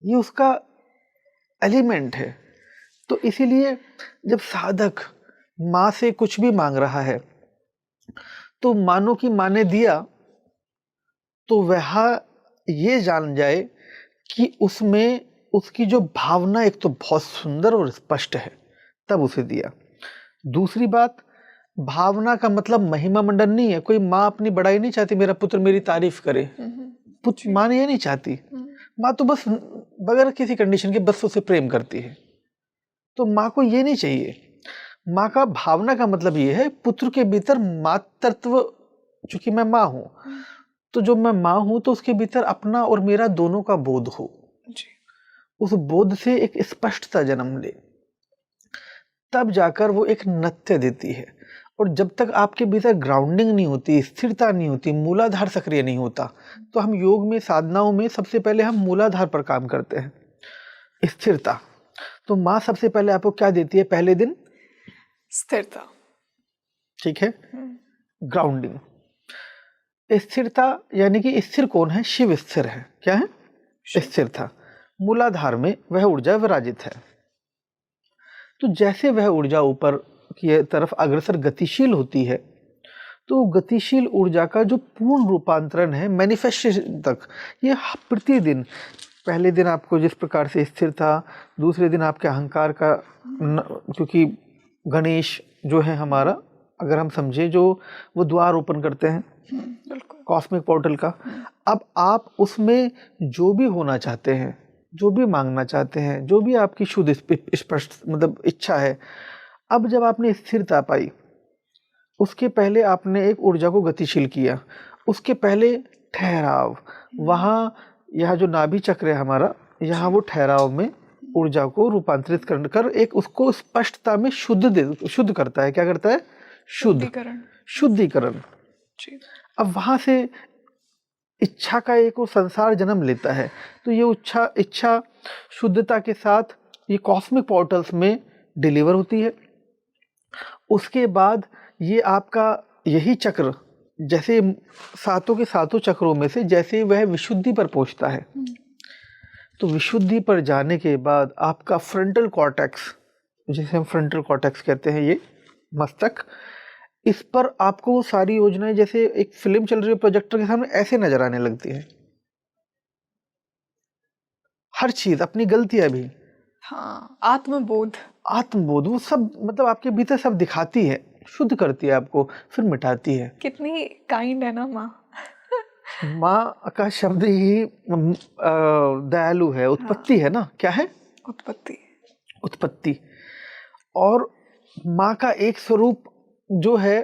S1: ये उसका एलिमेंट है। तो इसीलिए जब साधक माँ से कुछ भी मांग रहा है तो मानो कि माँ ने दिया, तो वह ये जान जाए कि उसमें उसकी जो भावना एक तो बहुत सुंदर और स्पष्ट है, तब उसे दिया। दूसरी बात, भावना का मतलब महिमा मंडन नहीं है। कोई माँ अपनी बड़ाई नहीं चाहती, मेरा पुत्र मेरी तारीफ करे, माँ ने ये नहीं चाहती। माँ तो बस बगैर किसी कंडीशन के बस उसे प्रेम करती है। तो माँ को ये नहीं चाहिए। माँ का भावना का मतलब ये है पुत्र के भीतर मातृत्व, चूंकि मैं माँ हूं तो जो मैं माँ हूं तो उसके भीतर अपना और मेरा दोनों का बोध हो जी। उस बोध से एक स्पष्टता जन्म ले, तब जाकर वो एक नत्य देती है। और जब तक आपके भीतर ग्राउंडिंग नहीं होती, स्थिरता नहीं होती, मूलाधार सक्रिय नहीं होता, तो हम योग में, साधनाओं में सबसे पहले हम मूलाधार पर काम करते हैं, स्थिरता। तो माँ सबसे पहले आपको क्या देती है? पहले दिन
S2: स्थिरता, ठीक
S1: है, ग्राउंडिंग। स्थिरता यानी कि स्थिर कौन है? शिव स्थिर है। क्या है? स्थिरता। मूलाधार में वह ऊर्जा विराजित है। तो जैसे वह ऊर्जा ऊपर की तरफ अग्रसर गतिशील होती है, तो गतिशील ऊर्जा का जो पूर्ण रूपांतरण है मैनिफेस्टेशन तक, ये प्रतिदिन, पहले दिन आपको जिस प्रकार से स्थिर था, दूसरे दिन आपके अहंकार का, क्योंकि गणेश जो है हमारा, अगर हम समझे, जो वो द्वार ओपन करते हैं कॉस्मिक पोर्टल का। अब आप उसमें जो भी होना चाहते हैं, जो भी मांगना चाहते हैं, जो भी आपकी शुद्ध स्पष्ट मतलब इच्छा है, अब जब आपने स्थिरता पाई, उसके पहले आपने एक ऊर्जा को गतिशील किया, उसके पहले ठहराव, वहाँ यह जो नाभि चक्र है हमारा, यहाँ वो ठहराव में ऊर्जा को रूपांतरित कर एक उसको स्पष्टता में शुद्ध करता है। क्या करता है? शुद्धिकरण। अब वहां से इच्छा का एक वो संसार जन्म लेता है। तो ये इच्छा शुद्धता के साथ ये कॉस्मिक पोर्टल्स में डिलीवर होती है। उसके बाद ये आपका यही चक्र, जैसे सातों के सातों चक्रों में से जैसे वह विशुद्धि पर पहुंचता है, तो विशुद्धि पर जाने के बाद आपका फ्रंटल कॉर्टेक्स, जिसे हम फ्रंटल कॉर्टेक्स कहते हैं, ये मस्तक, इस पर आपको सारी योजनाएं जैसे एक फिल्म चल रही है प्रोजेक्टर के सामने ऐसे नजर आने लगती है। हर चीज, अपनी गलतियां भी,
S2: हाँ, आत्मबोध
S1: वो सब मतलब आपके भीतर सब दिखाती है, शुद्ध करती है आपको, फिर मिटाती है।
S2: कितनी काइंड है ना माँ।
S1: माँ का शब्द ही दयालु है, उत्पत्ति है ना। क्या है? उत्पत्ति। और माँ का एक स्वरूप जो है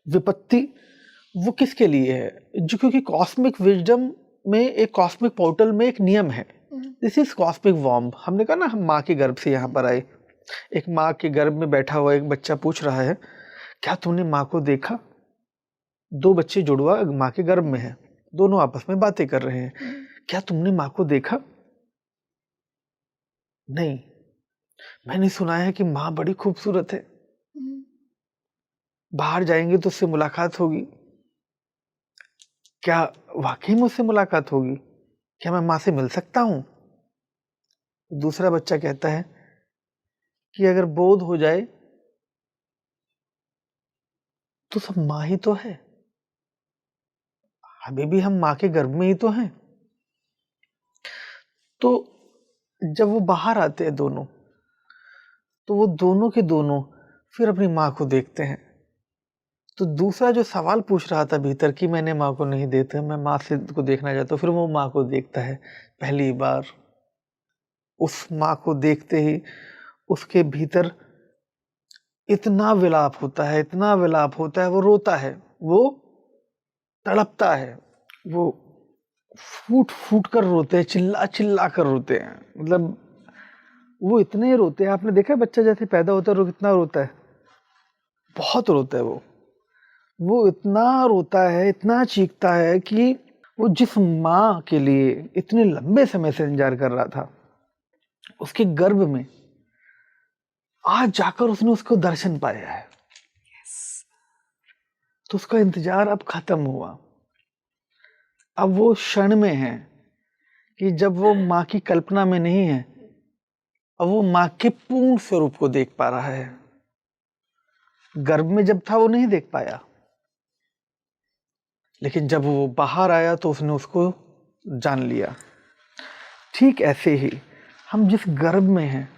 S1: विपत्ति, वो किसके लिए है? जो क्योंकि कॉस्मिक विजडम में, एक कॉस्मिक पोर्टल में एक नियम है, दिस इज कॉस्मिक वॉर्म। हमने कहा ना हम माँ के गर्भ से यहाँ पर आए, एक माँ के गर्भ में बैठा हुआ एक बच्चा पूछ रहा है, क्या तुमने माँ को देखा? दो बच्चे जुड़वा माँ के गर्भ में है, दोनों आपस में बातें कर रहे हैं, क्या तुमने माँ को देखा? नहीं, मैंने सुना है कि माँ बड़ी खूबसूरत है, बाहर जाएंगे तो उससे मुलाकात होगी। क्या वाकई में उससे मुलाकात होगी? क्या मैं माँ से मिल सकता हूँ? दूसरा बच्चा कहता है कि अगर बोध हो जाए तो सब माँ ही तो है, अभी भी हम माँ के गर्भ में ही तो हैं। तो जब वो बाहर आते हैं दोनों, तो वो दोनों के दोनों फिर अपनी माँ को देखते हैं। तो दूसरा जो सवाल पूछ रहा था भीतर कि मैंने माँ को नहीं देखा, मैं माँ से को देखना चाहता हूँ, फिर वो माँ को देखता है पहली बार। उस माँ को देखते ही उसके भीतर इतना विलाप होता है, इतना विलाप होता है, वो रोता है, वो तड़पता है, वो फूट फूट कर रोते हैं, चिल्ला चिल्ला कर रोते हैं। मतलब वो इतने रोते हैं, आपने देखा है बच्चा जैसे पैदा होता है वो कितना रोता है, बहुत रोता है वो इतना रोता है, इतना चीखता है कि वो जिस माँ के लिए इतने लंबे समय से इंतजार कर रहा था, उसके गर्भ में आज जाकर उसने उसको दर्शन पाया है। तो उसका इंतजार अब खत्म हुआ। अब वो क्षण में है कि जब वो माँ की कल्पना में नहीं है, अब वो माँ के पूर्ण स्वरूप को देख पा रहा है। गर्भ में जब था वो नहीं देख पाया, लेकिन जब वो बाहर आया तो उसने उसको जान लिया। ठीक ऐसे ही हम जिस गर्भ में हैं,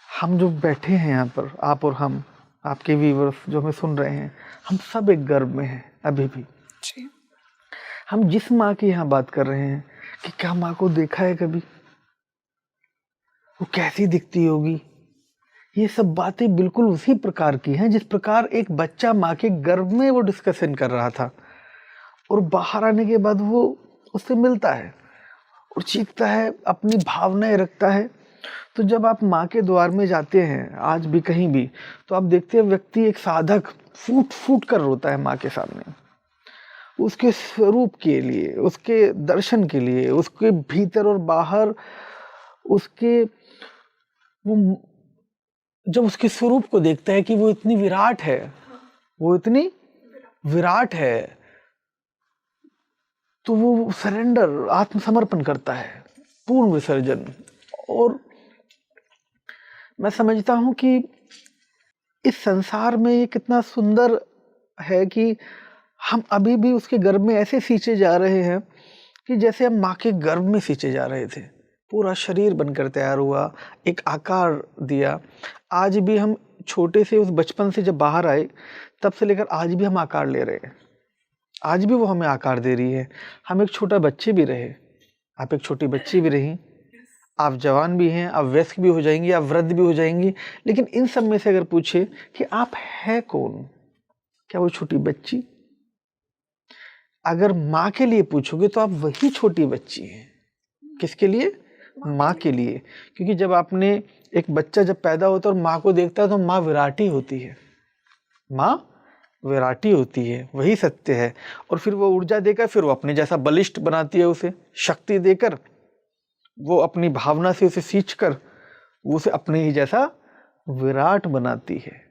S1: हम जो बैठे हैं यहाँ पर, आप और हम, आपके व्यूअर्स जो हमें सुन रहे हैं, हम सब एक गर्भ में हैं अभी भी।
S2: जी।
S1: हम जिस माँ की यहाँ बात कर रहे हैं कि क्या माँ को देखा है कभी, वो कैसी दिखती होगी, ये सब बातें बिल्कुल उसी प्रकार की हैं जिस प्रकार एक बच्चा माँ के गर्भ में वो डिस्कशन कर रहा था, और बाहर आने के बाद वो उससे मिलता है और चीखता है, अपनी भावनाएं रखता है। तो जब आप माँ के द्वार में जाते हैं आज भी कहीं भी, तो आप देखते हैं व्यक्ति एक साधक फूट फूट कर रोता है माँ के सामने, उसके स्वरूप के लिए, उसके दर्शन के लिए, उसके भीतर और बाहर, उसके वो जब उसके स्वरूप को देखता है कि वो इतनी विराट है, वो इतनी विराट है, तो वो सरेंडर, आत्मसमर्पण करता है, पूर्ण विसर्जन। और मैं समझता हूं कि इस संसार में ये कितना सुंदर है कि हम अभी भी उसके गर्भ में ऐसे सींचे जा रहे हैं कि जैसे हम माँ के गर्भ में सींचे जा रहे थे। पूरा शरीर बनकर तैयार हुआ, एक आकार दिया। आज भी हम छोटे से उस बचपन से जब बाहर आए, तब से लेकर आज भी हम आकार ले रहे हैं। आज भी वो हमें आकार दे रही है। हम एक छोटा बच्चे भी रहे, आप एक छोटी बच्ची भी रही, आप जवान भी हैं, आप वयस्क भी हो जाएंगी, आप वृद्ध भी हो जाएंगी। लेकिन इन सब में से अगर पूछे कि आप है कौन, क्या वो छोटी बच्ची? अगर माँ के लिए पूछोगे तो आप वही छोटी बच्ची हैं। किसके लिए? माँ के लिए। क्योंकि जब आपने एक बच्चा जब पैदा होता है और माँ को देखता है तो माँ विराटी होती है, माँ विराटी होती है, वही सत्य है। और फिर वो ऊर्जा देकर फिर वो अपने जैसा बलिष्ठ बनाती है, उसे शक्ति देकर, वो अपनी भावना से उसे सींचकर वो उसे अपने ही जैसा विराट बनाती है।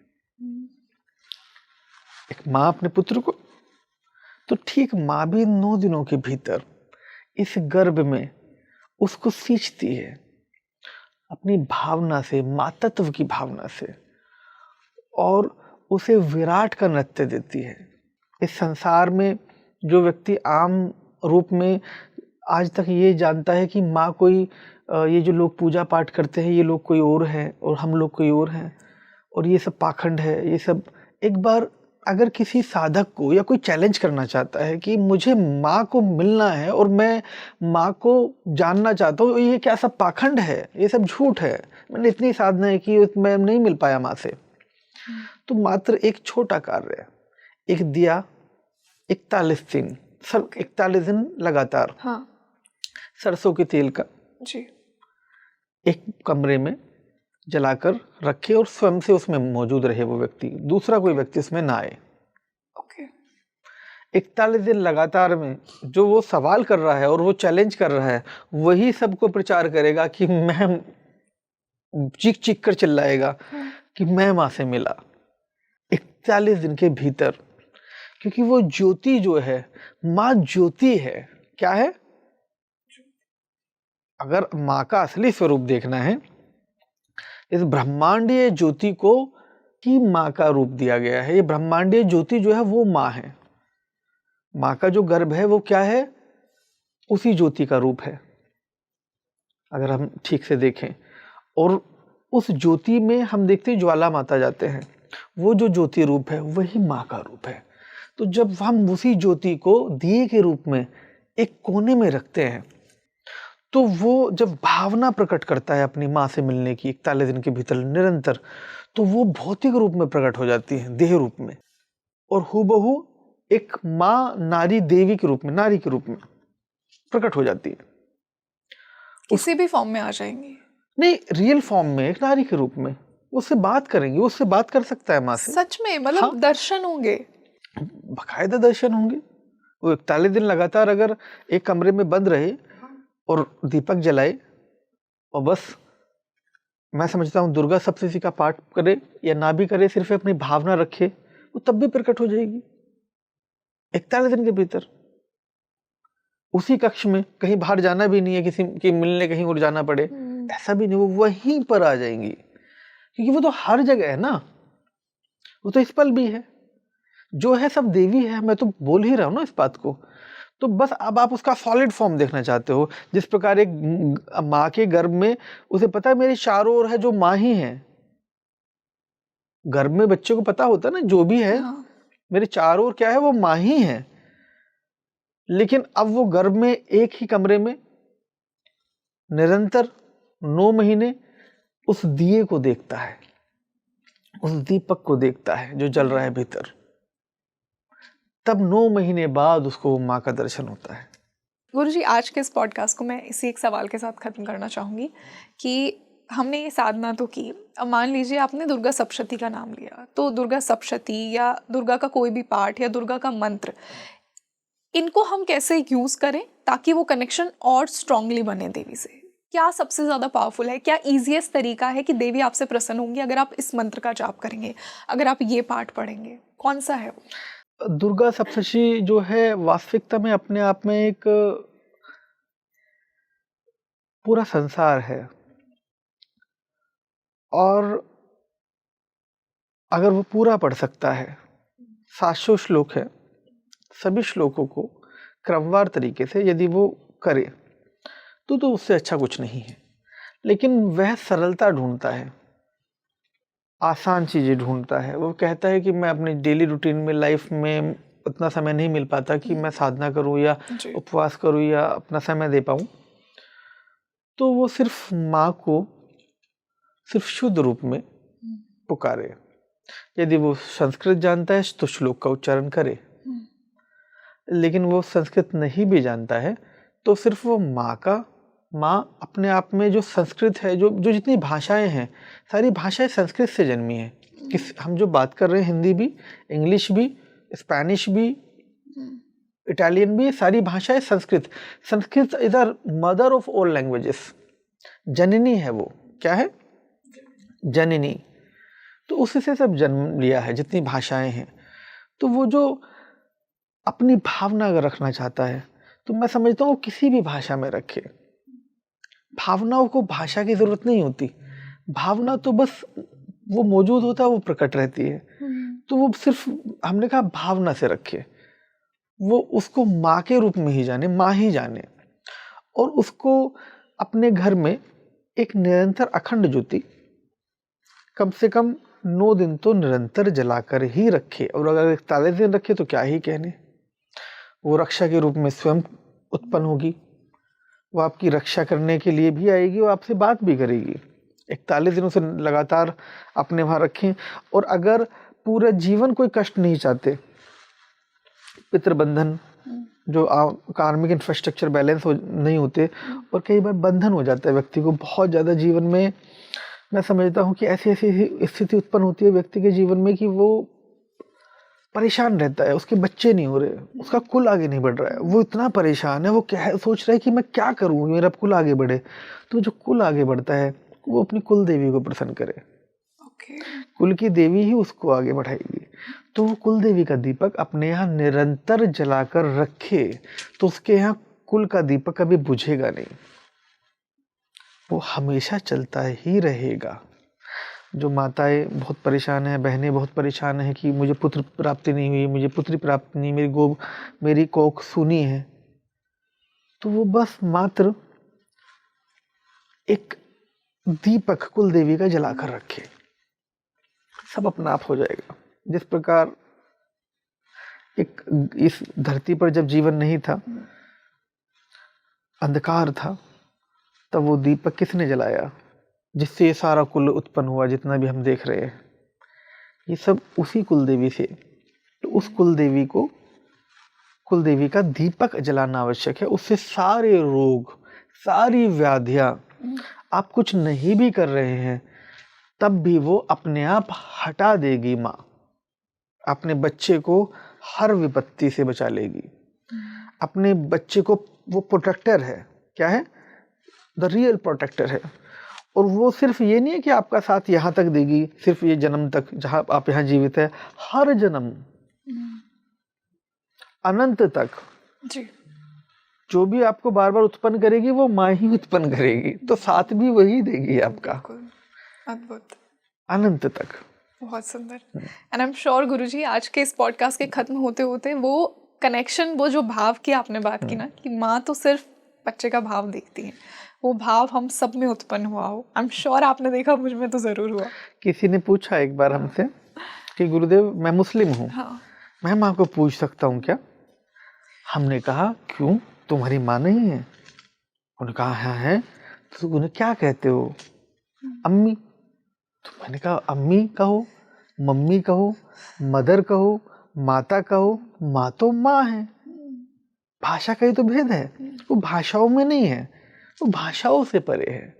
S1: एक माँ अपने पुत्र को, तो ठीक माँ भी 9 दिनों के भीतर इस गर्भ में उसको सींचती है अपनी भावना से, मातृत्व की भावना से, और उसे विराट का नृत्य देती है। इस संसार में जो व्यक्ति आम रूप में आज तक ये जानता है कि माँ कोई, ये जो लोग पूजा पाठ करते हैं ये लोग कोई और है और हम लोग कोई और हैं, और ये सब पाखंड है, ये सब, एक बार अगर किसी साधक को या कोई चैलेंज करना चाहता है कि मुझे माँ को मिलना है और मैं माँ को जानना चाहता हूँ, ये क्या सब पाखंड है, ये सब झूठ है, मैंने इतनी साधनाएं की, मैं नहीं मिल पाया माँ से, तो मात्र एक छोटा कार्य, एक दिया 41 दिन, 41 दिन लगातार,
S2: हाँ।
S1: सरसों के तेल का,
S2: जी।
S1: एक कमरे में जलाकर रखे और स्वयं से उसमें मौजूद रहे वो व्यक्ति, दूसरा कोई व्यक्ति उसमें ना आए।
S2: ओके।
S1: 41 दिन लगातार में जो वो सवाल कर रहा है और वो चैलेंज कर रहा है, वही सबको प्रचार करेगा कि मैं, चीख चीख कर चिल्लाएगा कि मैं माँ से मिला 41 दिन के भीतर। क्योंकि वो ज्योति जो है, माँ ज्योति है। क्या है? अगर माँ का असली स्वरूप देखना है, इस ब्रह्मांडीय ज्योति को ही माँ का रूप दिया गया है। ये ब्रह्मांडीय ज्योति जो है वो माँ है। माँ का जो गर्भ है वो क्या है? उसी ज्योति का रूप है, अगर हम ठीक से देखें। और उस ज्योति में हम देखते हैं ज्वाला माता जाते हैं, वो जो ज्योति रूप है वही माँ का रूप है। तो जब हम उसी ज्योति को दिए के रूप में एक कोने में रखते हैं, तो वो जब भावना प्रकट करता है अपनी माँ से मिलने की 41 दिन के भीतर निरंतर, तो वो भौतिक रूप में प्रकट हो जाती है, देह रूप में, और हूबहू एक माँ नारी देवी के रूप में, नारी के रूप में प्रकट हो जाती है।
S2: किसी भी फॉर्म में आ जाएंगी?
S1: नहीं, रियल फॉर्म में, एक नारी के रूप में। उससे बात करेंगे, उससे बात कर सकता है माँ से।
S2: सच में? मतलब
S1: हाँ,
S2: दर्शन होंगे?
S1: बाकायदा दर्शन होंगे। वो 41 दिन लगातार अगर एक कमरे में बंद रहे और दीपक जलाए और बस, मैं समझता हूँ दुर्गा सप्तशती का पाठ करे या ना भी करे, सिर्फ अपनी भावना रखे, वो तब भी प्रकट हो जाएगी 41 दिन के भीतर। उसी कक्ष में, कहीं बाहर जाना भी नहीं है, किसी के मिलने कहीं और जाना पड़े, ऐसा भी नहीं, वो वहीं पर आ जाएंगी। क्योंकि वो तो हर जगह है ना, वो तो इस पल भी है, जो है सब देवी है। मैं तो बोल ही रहा हूँ ना इस बात को। तो बस अब आप उसका सॉलिड फॉर्म देखना चाहते हो, जिस प्रकार एक माँ के गर्भ में उसे पता है मेरे चारों ओर है जो माँ ही है। गर्भ में बच्चे को पता होता है ना, जो भी है मेरे चारों ओर क्या है, वो माँ ही है। लेकिन अब वो गर्भ में एक ही कमरे में निरंतर 9 महीने उस दिए को देखता है, उस दीपक को देखता है जो जल रहा है भीतर। तब 9 महीने बाद उसको माँ का दर्शन होता है।
S2: गुरुजी, आज के इस पॉडकास्ट को मैं इसी एक सवाल के साथ खत्म करना चाहूँगी कि हमने ये साधना तो की, अब मान लीजिए आपने दुर्गा सप्तशती का नाम लिया, तो दुर्गा सप्तशती या दुर्गा का कोई भी पाठ या दुर्गा का मंत्र, इनको हम कैसे यूज़ करें ताकि वो कनेक्शन और स्ट्रांगली बने देवी से? क्या सबसे ज़्यादा पावरफुल है? क्या ईजीएस्ट तरीका है कि देवी आपसे प्रसन्न होंगी अगर आप इस मंत्र का जाप करेंगे, अगर आप ये पाठ पढ़ेंगे? कौन सा है वो?
S1: दुर्गा सप्तशती जो है वास्तविकता में अपने आप में एक पूरा संसार है, और अगर वो पूरा पढ़ सकता है, 700 श्लोक है, सभी श्लोकों को क्रमवार तरीके से यदि वो करे तो उससे अच्छा कुछ नहीं है। लेकिन वह सरलता ढूंढता है, आसान चीज़ें ढूंढता है। वो कहता है कि मैं अपनी डेली रूटीन में, लाइफ में उतना समय नहीं मिल पाता कि मैं साधना करूं या उपवास करूं या अपना समय दे पाऊं, तो वो सिर्फ माँ को सिर्फ शुद्ध रूप में पुकारे। यदि वो संस्कृत जानता है तो श्लोक का उच्चारण करे, लेकिन वो संस्कृत नहीं भी जानता है तो सिर्फ वो माँ अपने आप में जो संस्कृत है, जो जितनी भाषाएं हैं, सारी भाषाएं संस्कृत से जन्मी है। हम जो बात कर रहे हैं, हिंदी भी, इंग्लिश भी, स्पेनिश भी, इटालियन भी, सारी भाषाएं संस्कृत इधर मदर ऑफ ऑल लैंग्वेजेस, जननी है वो। क्या है? जननी। तो उसी से सब जन्म लिया है जितनी भाषाएं हैं। तो वो जो अपनी भावना अगर रखना चाहता है तो मैं समझता हूँ किसी भी भाषा में रखे। भावनाओं को भाषा की जरूरत नहीं होती, भावना तो बस वो मौजूद होता है, वो प्रकट रहती है। तो वो सिर्फ हमने कहा भावना से रखे, वो उसको माँ के रूप में ही जाने, माँ ही जाने, और उसको अपने घर में एक निरंतर अखंड ज्योति कम से कम 9 दिन तो निरंतर जलाकर ही रखे। और अगर 41 दिन रखे तो क्या ही कहने। वो रक्षा के रूप में स्वयं उत्पन्न होगी, वो आपकी रक्षा करने के लिए भी आएगी, वो आपसे बात भी करेगी। 41 दिनों से लगातार अपने वहाँ रखें। और अगर पूरा जीवन कोई कष्ट नहीं चाहते, पितृबंधन, जो कार्मिक इंफ्रास्ट्रक्चर बैलेंस नहीं होते, और कई बार बंधन हो जाता है व्यक्ति को, बहुत ज़्यादा जीवन में मैं समझता हूँ कि ऐसी ऐसी स्थिति उत्पन्न होती है व्यक्ति के जीवन में कि वो परेशान रहता है, उसके बच्चे नहीं हो रहे, उसका कुल आगे नहीं बढ़ रहा है, वो इतना परेशान है, वो क्या सोच रहा है कि मैं क्या करूँ मेरा कुल आगे बढ़े। तो जो कुल आगे बढ़ता है वो अपनी कुल देवी को प्रसन्न करे, कुल की देवी ही उसको आगे बढ़ाएगी। तो वो कुल देवी का दीपक अपने यहाँ निरंतर जलाकर रखे तो उसके यहाँ कुल का दीपक कभी बुझेगा नहीं, वो हमेशा चलता ही रहेगा। जो माताएं बहुत परेशान हैं, बहनें बहुत परेशान हैं कि मुझे पुत्र प्राप्ति नहीं हुई, मुझे पुत्री प्राप्ति नहीं, मेरी कोख सूनी है, तो वो बस मात्र एक दीपक कुल देवी का जलाकर रखे, सब अपना आप हो जाएगा। जिस प्रकार इस धरती पर जब जीवन नहीं था, अंधकार था, तब वो दीपक किसने जलाया जिससे ये सारा कुल उत्पन्न हुआ, जितना भी हम देख रहे हैं ये सब उसी कुल देवी से। तो उस कुल देवी का दीपक जलाना आवश्यक है। उससे सारे रोग, सारी व्याधियां, आप कुछ नहीं भी कर रहे हैं तब भी वो अपने आप हटा देगी। माँ अपने बच्चे को हर विपत्ति से बचा लेगी। अपने बच्चे को वो प्रोटेक्टर है। क्या है? द रियल प्रोटेक्टर है। और वो सिर्फ ये नहीं है कि आपका साथ यहाँ तक देगी, सिर्फ ये जन्म तक जहाँ आप यहाँ जीवित है, हर जन्म अनंत तक
S2: जी।
S1: जो भी आपको बार बार उत्पन्न करेगी वो माँ ही उत्पन्न करेगी, तो साथ भी वही देगी आपका,
S2: अद्भुत,
S1: अनंत तक।
S2: बहुत सुंदर। एंड आई एम श्योर गुरुजी आज के इस पॉडकास्ट के खत्म होते होते वो कनेक्शन, वो जो भाव की आपने बात की ना कि माँ तो सिर्फ बच्चे का भाव देखती है, वो भाव हम सब में उत्पन्न हुआ हो। आई एम श्योर आपने देखा, मुझ में तो जरूर हुआ।
S1: किसी ने पूछा एक बार हमसे कि गुरुदेव मैं मुस्लिम हूँ, मैं माँ को पूछ सकता हूँ क्या? हमने कहा क्यों, तुम्हारी माँ नहीं है? उन्होंने कहा हाँ है। तो उन्हें क्या कहते हो? अम्मी। तो मैंने कहा अम्मी कहो, मम्मी कहो, मदर कहो, माता कहो, माँ तो माँ है। भाषा का ही तो भेद है, वो भाषाओं में नहीं है, वो भाषाओं से परे है।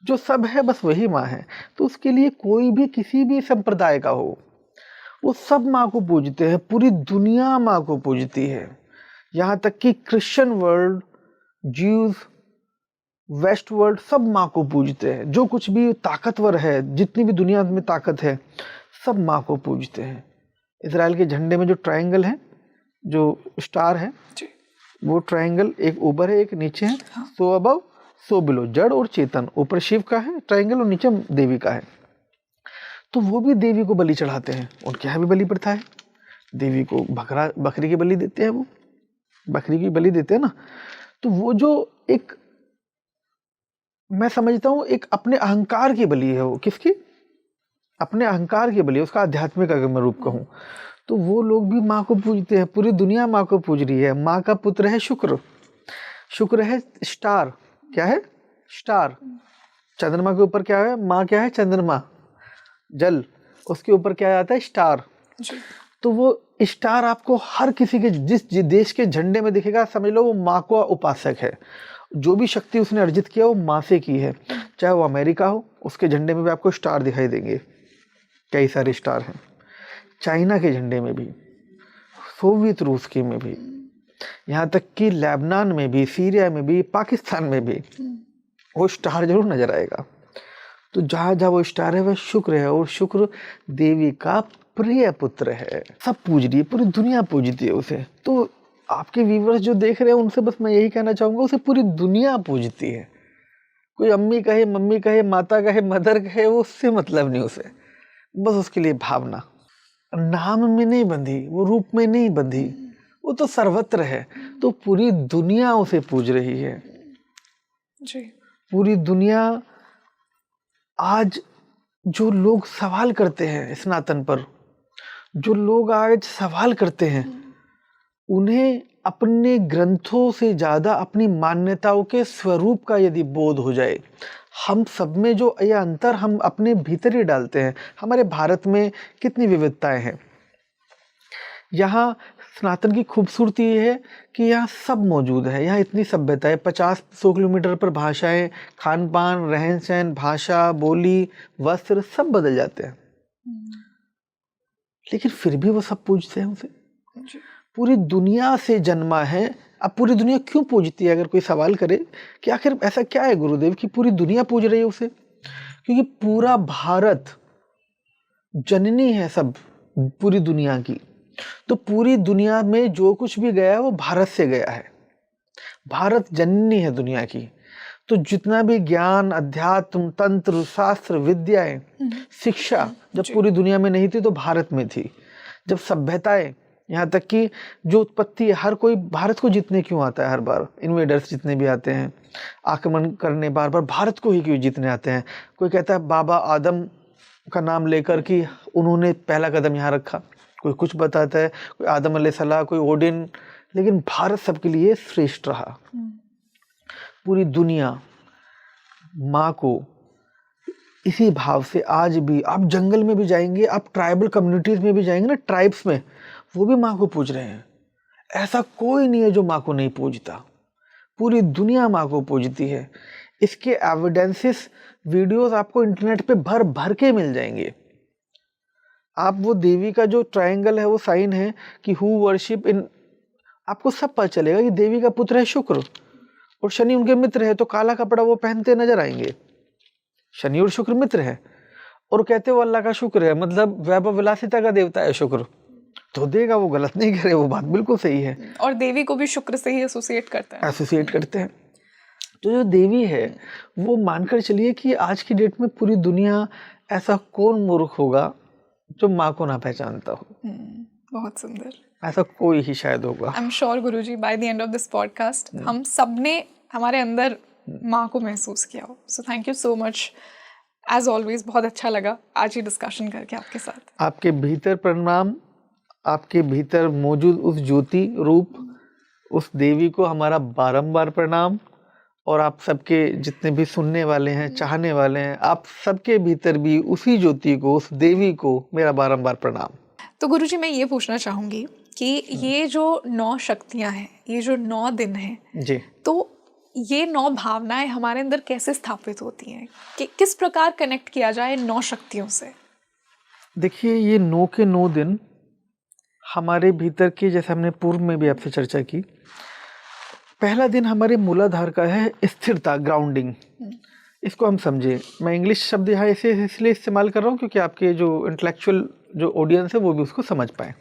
S1: जो सब है बस वही माँ है। तो उसके लिए कोई भी किसी भी संप्रदाय का हो, वो सब माँ को पूजते हैं, पूरी दुनिया माँ को पूजती है। यहाँ तक कि Christian world, Jews, west world सब माँ को पूजते हैं। जो कुछ भी ताकतवर है, जितनी भी दुनिया में ताकत है, सब माँ को पूजते हैं। इजराइल के झंडे में जो ट्रायंगल है, जो स्टार है, वो ट्रायंगल एक ऊपर है एक नीचे है। सो अबव सो बिलो, जड़ और चेतन। ऊपर शिव का है ट्रायंगल और नीचे देवी का है। तो वो भी देवी को बलि चढ़ाते हैं, उनके यहाँ भी बलि प्रथा है। देवी को बकरी की बलि देते हैं, वो बकरी की बलि देते हैं ना। तो वो जो एक, मैं समझता हूँ एक अपने अहंकार की बलि है। वो किसकी? अपने अहंकार की बलि, उसका आध्यात्मिक अगर मैं रूप कहूँ तो वो लोग भी माँ को पूजते हैं। पूरी दुनिया माँ को पूज रही है। माँ का पुत्र है शुक्र, शुक्र है स्टार। क्या है? स्टार। चंद्रमा के ऊपर क्या है? माँ क्या है? चंद्रमा, जल, उसके ऊपर क्या आता है? स्टार। तो वो स्टार आपको हर किसी के जिस देश के झंडे में दिखेगा, समझ लो वो माँ को उपासक है। जो भी शक्ति उसने अर्जित किया वो माँ से की है। चाहे वो अमेरिका हो, उसके झंडे में भी आपको स्टार दिखाई देंगे, कई सारे स्टार हैं। चाइना के झंडे में भी, सोवियत रूस के में भी, यहाँ तक कि लेबनान में भी, सीरिया में भी, पाकिस्तान में भी वो स्टार जरूर नजर आएगा। तो जहाँ जहाँ वो स्टार है वह शुक्र है, और शुक्र देवी का प्रिय पुत्र है। सब पूज रही है, पूरी दुनिया पूजती है उसे। तो आपके व्यूवर्स जो देख रहे हैं उनसे बस मैं यही कहना चाहूँगा, उसे पूरी दुनिया पूजती है। कोई अम्मी कहे, मम्मी कहे, माता कहे, मदर कहे, वो उससे मतलब नहीं उसे, बस उसके लिए भावना। नाम में नहीं बंधी, वो रूप में नहीं बंधी, वो तो सर्वत्र है। तो पूरी दुनिया उसे पूज रही है
S2: जी। पूरी
S1: दुनिया। आज जो लोग सवाल करते हैं सनातन पर, जो लोग आज सवाल करते हैं, उन्हें अपने ग्रंथों से ज्यादा अपनी मान्यताओं के स्वरूप का यदि बोध हो जाए, हम सब में जो यह अंतर हम अपने भीतर ही डालते हैं। हमारे भारत में कितनी विविधताएं हैं। यहाँ सनातन की खूबसूरती ये है कि यहाँ सब मौजूद है। यहाँ इतनी सभ्यता है, 50-100 किलोमीटर पर भाषाएं, खान पान, रहन सहन, भाषा, बोली, वस्त्र सब बदल जाते हैं, लेकिन फिर भी वो सब पूजते हैं उसे। पूरी दुनिया से जन्मा है। अब पूरी दुनिया क्यों पूजती है? अगर कोई सवाल करे कि आखिर ऐसा क्या है गुरुदेव कि पूरी दुनिया पूज रही है उसे? क्योंकि पूरा भारत जननी है सब, पूरी दुनिया की। तो पूरी दुनिया में जो कुछ भी गया है वो भारत से गया है। भारत जननी है दुनिया की। तो जितना भी ज्ञान, अध्यात्म, तंत्र, शास्त्र, विद्याएं, शिक्षा जब पूरी दुनिया में नहीं थी तो भारत में थी। जब सभ्यताएं, यहाँ तक कि जो उत्पत्ति है, हर कोई भारत को जीतने क्यों आता है? हर बार इन्वेडर्स जितने भी आते हैं आक्रमण करने, बार बार भारत को ही क्यों जीतने आते हैं? कोई कहता है बाबा आदम का नाम लेकर कि उन्होंने पहला कदम यहाँ रखा, कोई कुछ बताता है, कोई आदम अलैहिस्सलाम, कोई ओडिन, लेकिन भारत सबके लिए श्रेष्ठ रहा। पूरी दुनिया माँ को इसी भाव से आज भी, आप जंगल में भी जाएंगे, आप ट्राइबल कम्युनिटीज में भी जाएंगे ना, ट्राइब्स में, वो भी माँ को पूज रहे हैं। ऐसा कोई नहीं है जो माँ को नहीं पूजता। पूरी दुनिया माँ को पूजती है। इसके एविडेंसेस, वीडियोस आपको इंटरनेट पे भर भर के मिल जाएंगे। आप वो देवी का जो ट्रायंगल है, वो साइन है कि हु वर्शिप इन, आपको सब पता चलेगा कि देवी का पुत्र है शुक्र और शनि उनके मित्र है, तो काला कपड़ा वो पहनते नजर आएंगे। शनि और शुक्र मित्र है और कहते वो अल्लाह का शुक्र है, मतलब वैभव विलासिता का देवता है शुक्र, तो देगा, वो गलत नहीं करे, वो बात बिल्कुल सही है।
S2: और देवी को भी शुक्र से ही एसोसिएट करते हैं।
S1: तो जो देवी है वो मानकर चलिए कि आज की डेट में पूरी दुनिया, ऐसा कौन मूर्ख होगा जो माँ को ना पहचानता हो?
S2: बहुत सुंदर।
S1: ऐसा कोई ही शायद होगा।
S2: I am sure Guruji, bye the end of this podcast हम सब ने हमारे अंदर माँ को महसूस किया हो। So thank you so much, as always बहुत अच्छा लगा आज ये डिस्कशन करके आपके साथ।
S1: आपके भीतर प्रणाम, आपके भीतर मौजूद उस ज्योति रूप, उस देवी को हमारा बारंबार प्रणाम, और आप सबके जितने भी सुनने वाले हैं, चाहने वाले हैं, आप सबके भीतर भी उसी ज्योति को, उस देवी को मेरा बारंबार प्रणाम।
S2: तो गुरुजी मैं ये पूछना चाहूँगी कि ये जो 9 शक्तियाँ हैं, ये जो 9 दिन हैं
S1: जी,
S2: तो ये 9 भावनाएं हमारे अंदर कैसे स्थापित होती हैं, कि किस प्रकार कनेक्ट किया जाए 9 शक्तियों से?
S1: देखिए, ये 9 के 9 दिन हमारे भीतर के, जैसे हमने पूर्व में भी आपसे चर्चा की, पहला दिन हमारे मूलाधार का है स्थिरता, ग्राउंडिंग। इसको हम समझे। मैं इंग्लिश शब्द यहाँ इसलिए इस्तेमाल कर रहा हूँ क्योंकि आपके जो इंटेलेक्चुअल जो ऑडियंस है वो भी उसको समझ पाए।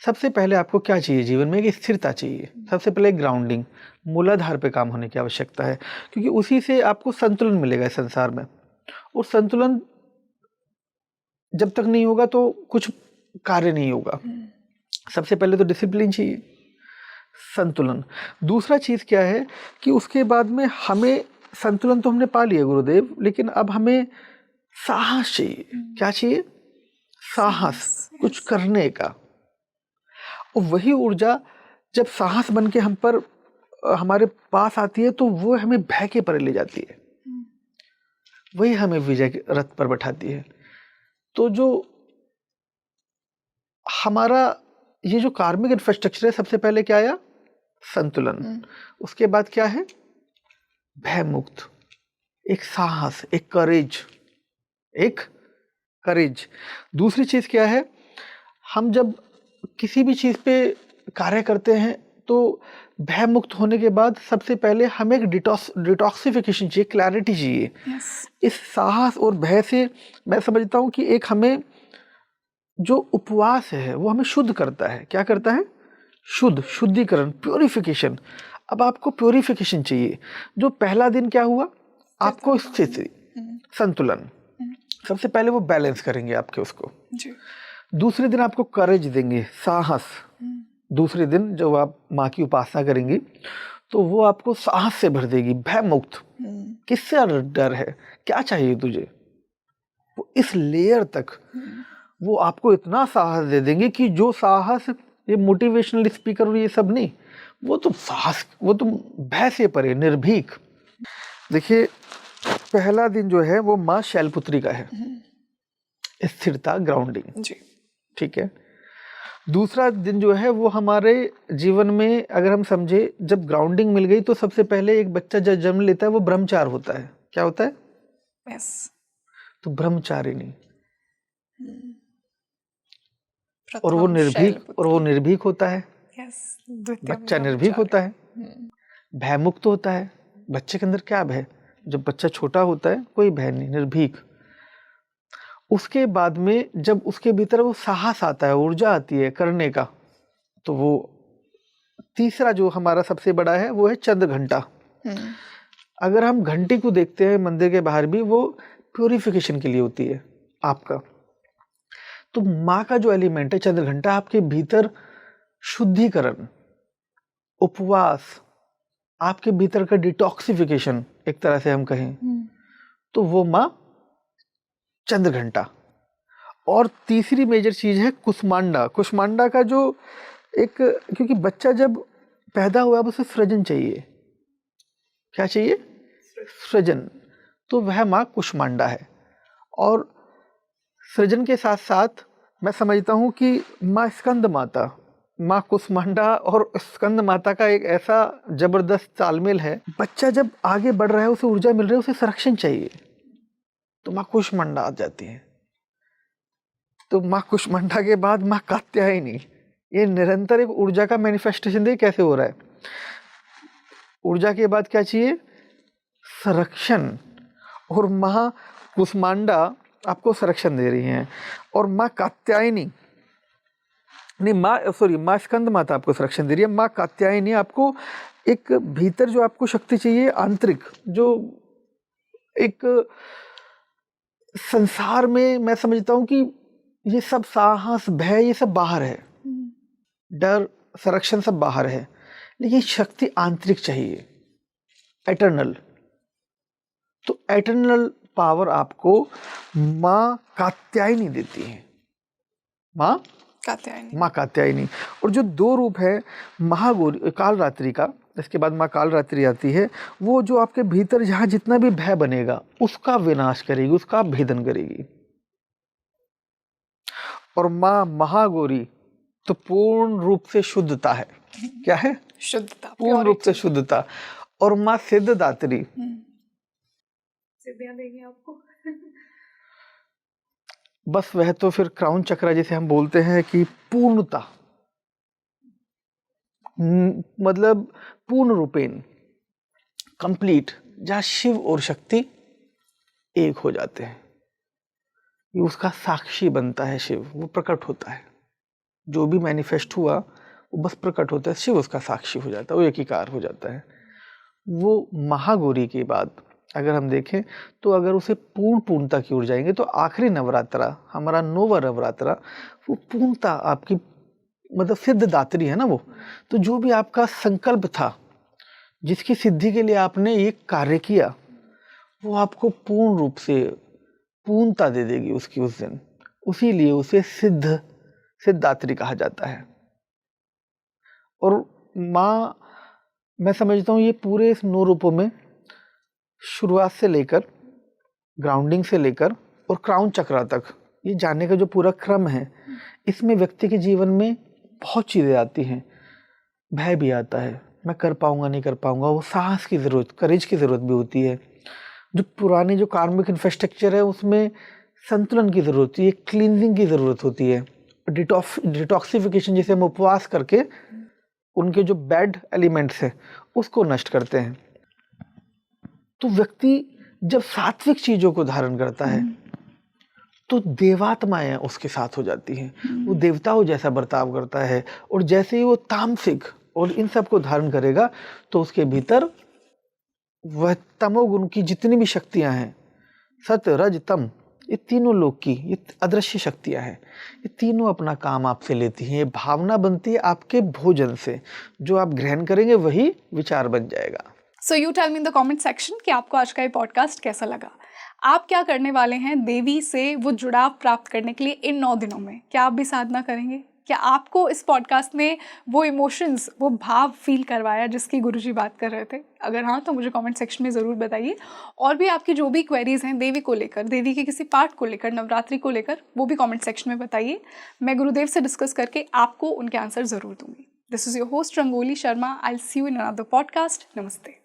S1: सबसे पहले आपको क्या चाहिए जीवन में? एक स्थिरता चाहिए। सबसे पहले ग्राउंडिंग, मूलाधार पे काम होने की आवश्यकता है, क्योंकि उसी से आपको संतुलन मिलेगा इस संसार में। और संतुलन जब तक नहीं होगा तो कुछ कार्य नहीं होगा। सबसे पहले तो डिसिप्लिन चाहिए, संतुलन। दूसरा चीज क्या है कि उसके बाद में हमें, संतुलन तो हमने पा लिया गुरुदेव, लेकिन अब हमें साहस चाहिए। क्या चाहिए? साहस, कुछ करने का। और वही ऊर्जा जब साहस बन के हम पर, हमारे पास आती है, तो वो हमें भय के परे ले जाती है, वही हमें विजय के रथ पर बैठाती है। तो जो हमारा ये जो कार्मिक इंफ्रास्ट्रक्चर है, सबसे पहले क्या आया? संतुलन। उसके बाद क्या है? भय मुक्त, एक साहस, एक करेज। दूसरी चीज क्या है? हम जब किसी भी चीज पे कार्य करते हैं तो भय मुक्त होने के बाद सबसे पहले हमें एक डिटॉक्सिफिकेशन चाहिए, क्लैरिटी चाहिए। इस साहस और भय से मैं समझता हूँ कि एक हमें जो उपवास है वो हमें शुद्ध करता है। क्या करता है? शुद्धिकरण, प्योरिफिकेशन। अब आपको प्योरिफिकेशन चाहिए। जो पहला दिन क्या हुआ? आपको स्थिति, संतुलन। सबसे पहले वो बैलेंस करेंगे आपके उसको। दूसरे दिन आपको करेज देंगे, साहस। दूसरे दिन जब आप माँ की उपासना करेंगी तो वो आपको साहस से भर देगी, भय मुक्त। किससे डर है? क्या चाहिए तुझे? वो इस लेयर तक वो आपको इतना साहस दे देंगे कि जो साहस, ये मोटिवेशनल स्पीकर और ये सब नहीं, वो तो साहस, वो तो भय से परे, निर्भीक। देखिए, पहला दिन जो है वो माँ शैलपुत्री का है, स्थिरता, ग्राउंडिंग।
S2: जी,
S1: ठीक है। दूसरा दिन जो है वो हमारे जीवन में अगर हम समझे, जब ग्राउंडिंग मिल गई तो सबसे पहले एक बच्चा जब जन्म लेता है वो ब्रह्मचार होता है। क्या होता है?
S2: यस।
S1: तो ब्रह्मचारिणी, और
S2: प्रथम
S1: वो
S2: शैलपुत्री।
S1: निर्भीक होता है।
S2: यस, द्वितीय
S1: बच्चा निर्भीक होता है, भयमुक्त होता है। बच्चे के अंदर क्या भय? जब बच्चा छोटा होता है कोई भय नहीं, निर्भीक। उसके बाद में जब उसके भीतर वो साहस आता है, ऊर्जा आती है करने का, तो वो तीसरा जो हमारा सबसे बड़ा है वो है चंद्र घंटा। अगर हम घंटी को देखते हैं मंदिर के बाहर भी, वो प्यूरिफिकेशन के लिए होती है आपका। तो माँ का जो एलिमेंट है चंद्र घंटा, आपके भीतर शुद्धिकरण, उपवास, आपके भीतर का डिटॉक्सिफिकेशन एक तरह से हम कहें, तो वो माँ चंद्र घंटा। और तीसरी मेजर चीज है कुष्मांडा। कुष्मांडा का जो एक, क्योंकि बच्चा जब पैदा हुआ अब उसे सृजन चाहिए। क्या चाहिए? सृजन। तो वह माँ कुष्मांडा है। और सृजन के साथ साथ मैं समझता हूँ कि माँ स्कंद माता, माँ कुष्मांडा और स्कंद माता का एक ऐसा जबरदस्त तालमेल है। बच्चा जब आगे बढ़ रहा है, उसे ऊर्जा मिल रही है, उसे संरक्षण चाहिए, तो माँ कुष्मांडा आ जाती है। तो माँ कुष्मांडा के बाद माँ कात्यायनी, ये निरंतर एक ऊर्जा का मैनिफेस्टेशन दे कैसे हो रहा है। ऊर्जा के बाद क्या चाहिए? संरक्षण। और माँ कुष्मांडा आपको संरक्षण दे रही हैं, और माँ कात्यायनी नहीं, माँ स्कंद माता आपको संरक्षण दे रही है। माँ कात्यायनी आपको एक भीतर जो आपको शक्ति चाहिए, आंतरिक, जो एक संसार में मैं समझता हूँ कि ये सब साहस, भय, ये सब बाहर है, डर, संरक्षण सब बाहर है, लेकिन शक्ति आंतरिक चाहिए, एटर्नल। तो एटर्नल पावर आपको माँ कात्यायनी देती है। माँ कात्यायनी। और जो दो रूप है महागौरी, कालरात्रि का, इसके बाद माँ कालरात्रि आती है, वो जो आपके भीतर जहाँ जितना भी भय बनेगा उसका विनाश करेगी, उसका भेदन करेगी। और माँ महागौरी तो पूर्ण रूप से शुद्धता है। क्या है?
S2: शुद्धता,
S1: पूर्ण रूप से शुद्धता। और माँ सिद्धदात्री,
S2: सिद्धियां देंगे आपको।
S1: बस वह तो फिर क्राउन चक्र जिसे हम बोलते हैं कि पूर्णता, मतलब पूर्ण रूपेण, कंप्लीट, जहाँ शिव और शक्ति एक हो जाते हैं। ये उसका साक्षी बनता है शिव, वो प्रकट होता है। जो भी मैनिफेस्ट हुआ वो बस प्रकट होता है, शिव उसका साक्षी हो जाता है, वो एकीकार हो जाता है। वो महागौरी के बाद अगर हम देखें तो अगर उसे पूर्णता की ओर जाएंगे तो आखिरी नवरात्रा, हमारा 9वां नवरात्रा, वो पूर्णता आपकी, मतलब सिद्धदात्री है ना वो। तो जो भी आपका संकल्प था, जिसकी सिद्धि के लिए आपने ये कार्य किया, वो आपको पूर्ण रूप से पूर्णता दे देगी उसकी उस दिन। उसी लिए उसे सिद्धदात्री कहा जाता है। और माँ, मैं समझता हूँ ये पूरे इस 9 रूपों में शुरुआत से लेकर, ग्राउंडिंग से लेकर और क्राउन चक्र तक, ये जानने का जो पूरा क्रम है, इसमें व्यक्ति के जीवन में बहुत चीज़ें आती हैं। भय भी आता है, मैं कर पाऊंगा नहीं कर पाऊंगा, वो साहस की ज़रूरत, करेज की ज़रूरत भी होती है। जो पुराने जो कार्मिक इंफ्रास्ट्रक्चर है उसमें संतुलन की ज़रूरत होती है, क्लींजिंग की ज़रूरत होती है, डिटॉक्सिफिकेशन, जैसे हम उपवास करके उनके जो बैड एलिमेंट्स हैं उसको नष्ट करते हैं। तो व्यक्ति जब सात्विक चीज़ों को धारण करता है तो देवात्माएं उसके साथ हो जाती हैं, वो देवताओं जैसा बर्ताव करता है। और जैसे ही वो तामसिक और इन सब को धारण करेगा तो उसके भीतर वह तमोगुण की जितनी भी शक्तियां हैं, सत्य, रज, तम, ये तीनों लोग की ये अदृश्य शक्तियां हैं, ये तीनों अपना काम आपसे लेती हैं। ये भावना बनती है आपके भोजन से, जो आप ग्रहण करेंगे वही विचार बन जाएगा।
S2: So you tell me in the comment section कि आपको आज का ये पॉडकास्ट कैसा लगा। आप क्या करने वाले हैं देवी से वो जुड़ाव प्राप्त करने के लिए इन 9 दिनों में? क्या आप भी साधना करेंगे? क्या आपको इस पॉडकास्ट ने वो इमोशंस, वो भाव फील करवाया जिसकी गुरुजी बात कर रहे थे? अगर हाँ तो मुझे कमेंट सेक्शन में ज़रूर बताइए। और भी आपकी जो भी क्वेरीज हैं देवी को लेकर, देवी के किसी पार्ट को लेकर, नवरात्रि को लेकर, वो भी कमेंट सेक्शन में बताइए। मैं गुरुदेव से डिस्कस करके आपको उनके आंसर ज़रूर दूंगी। This is your host rangoli Sharma. I will see you in another podcast. नमस्ते।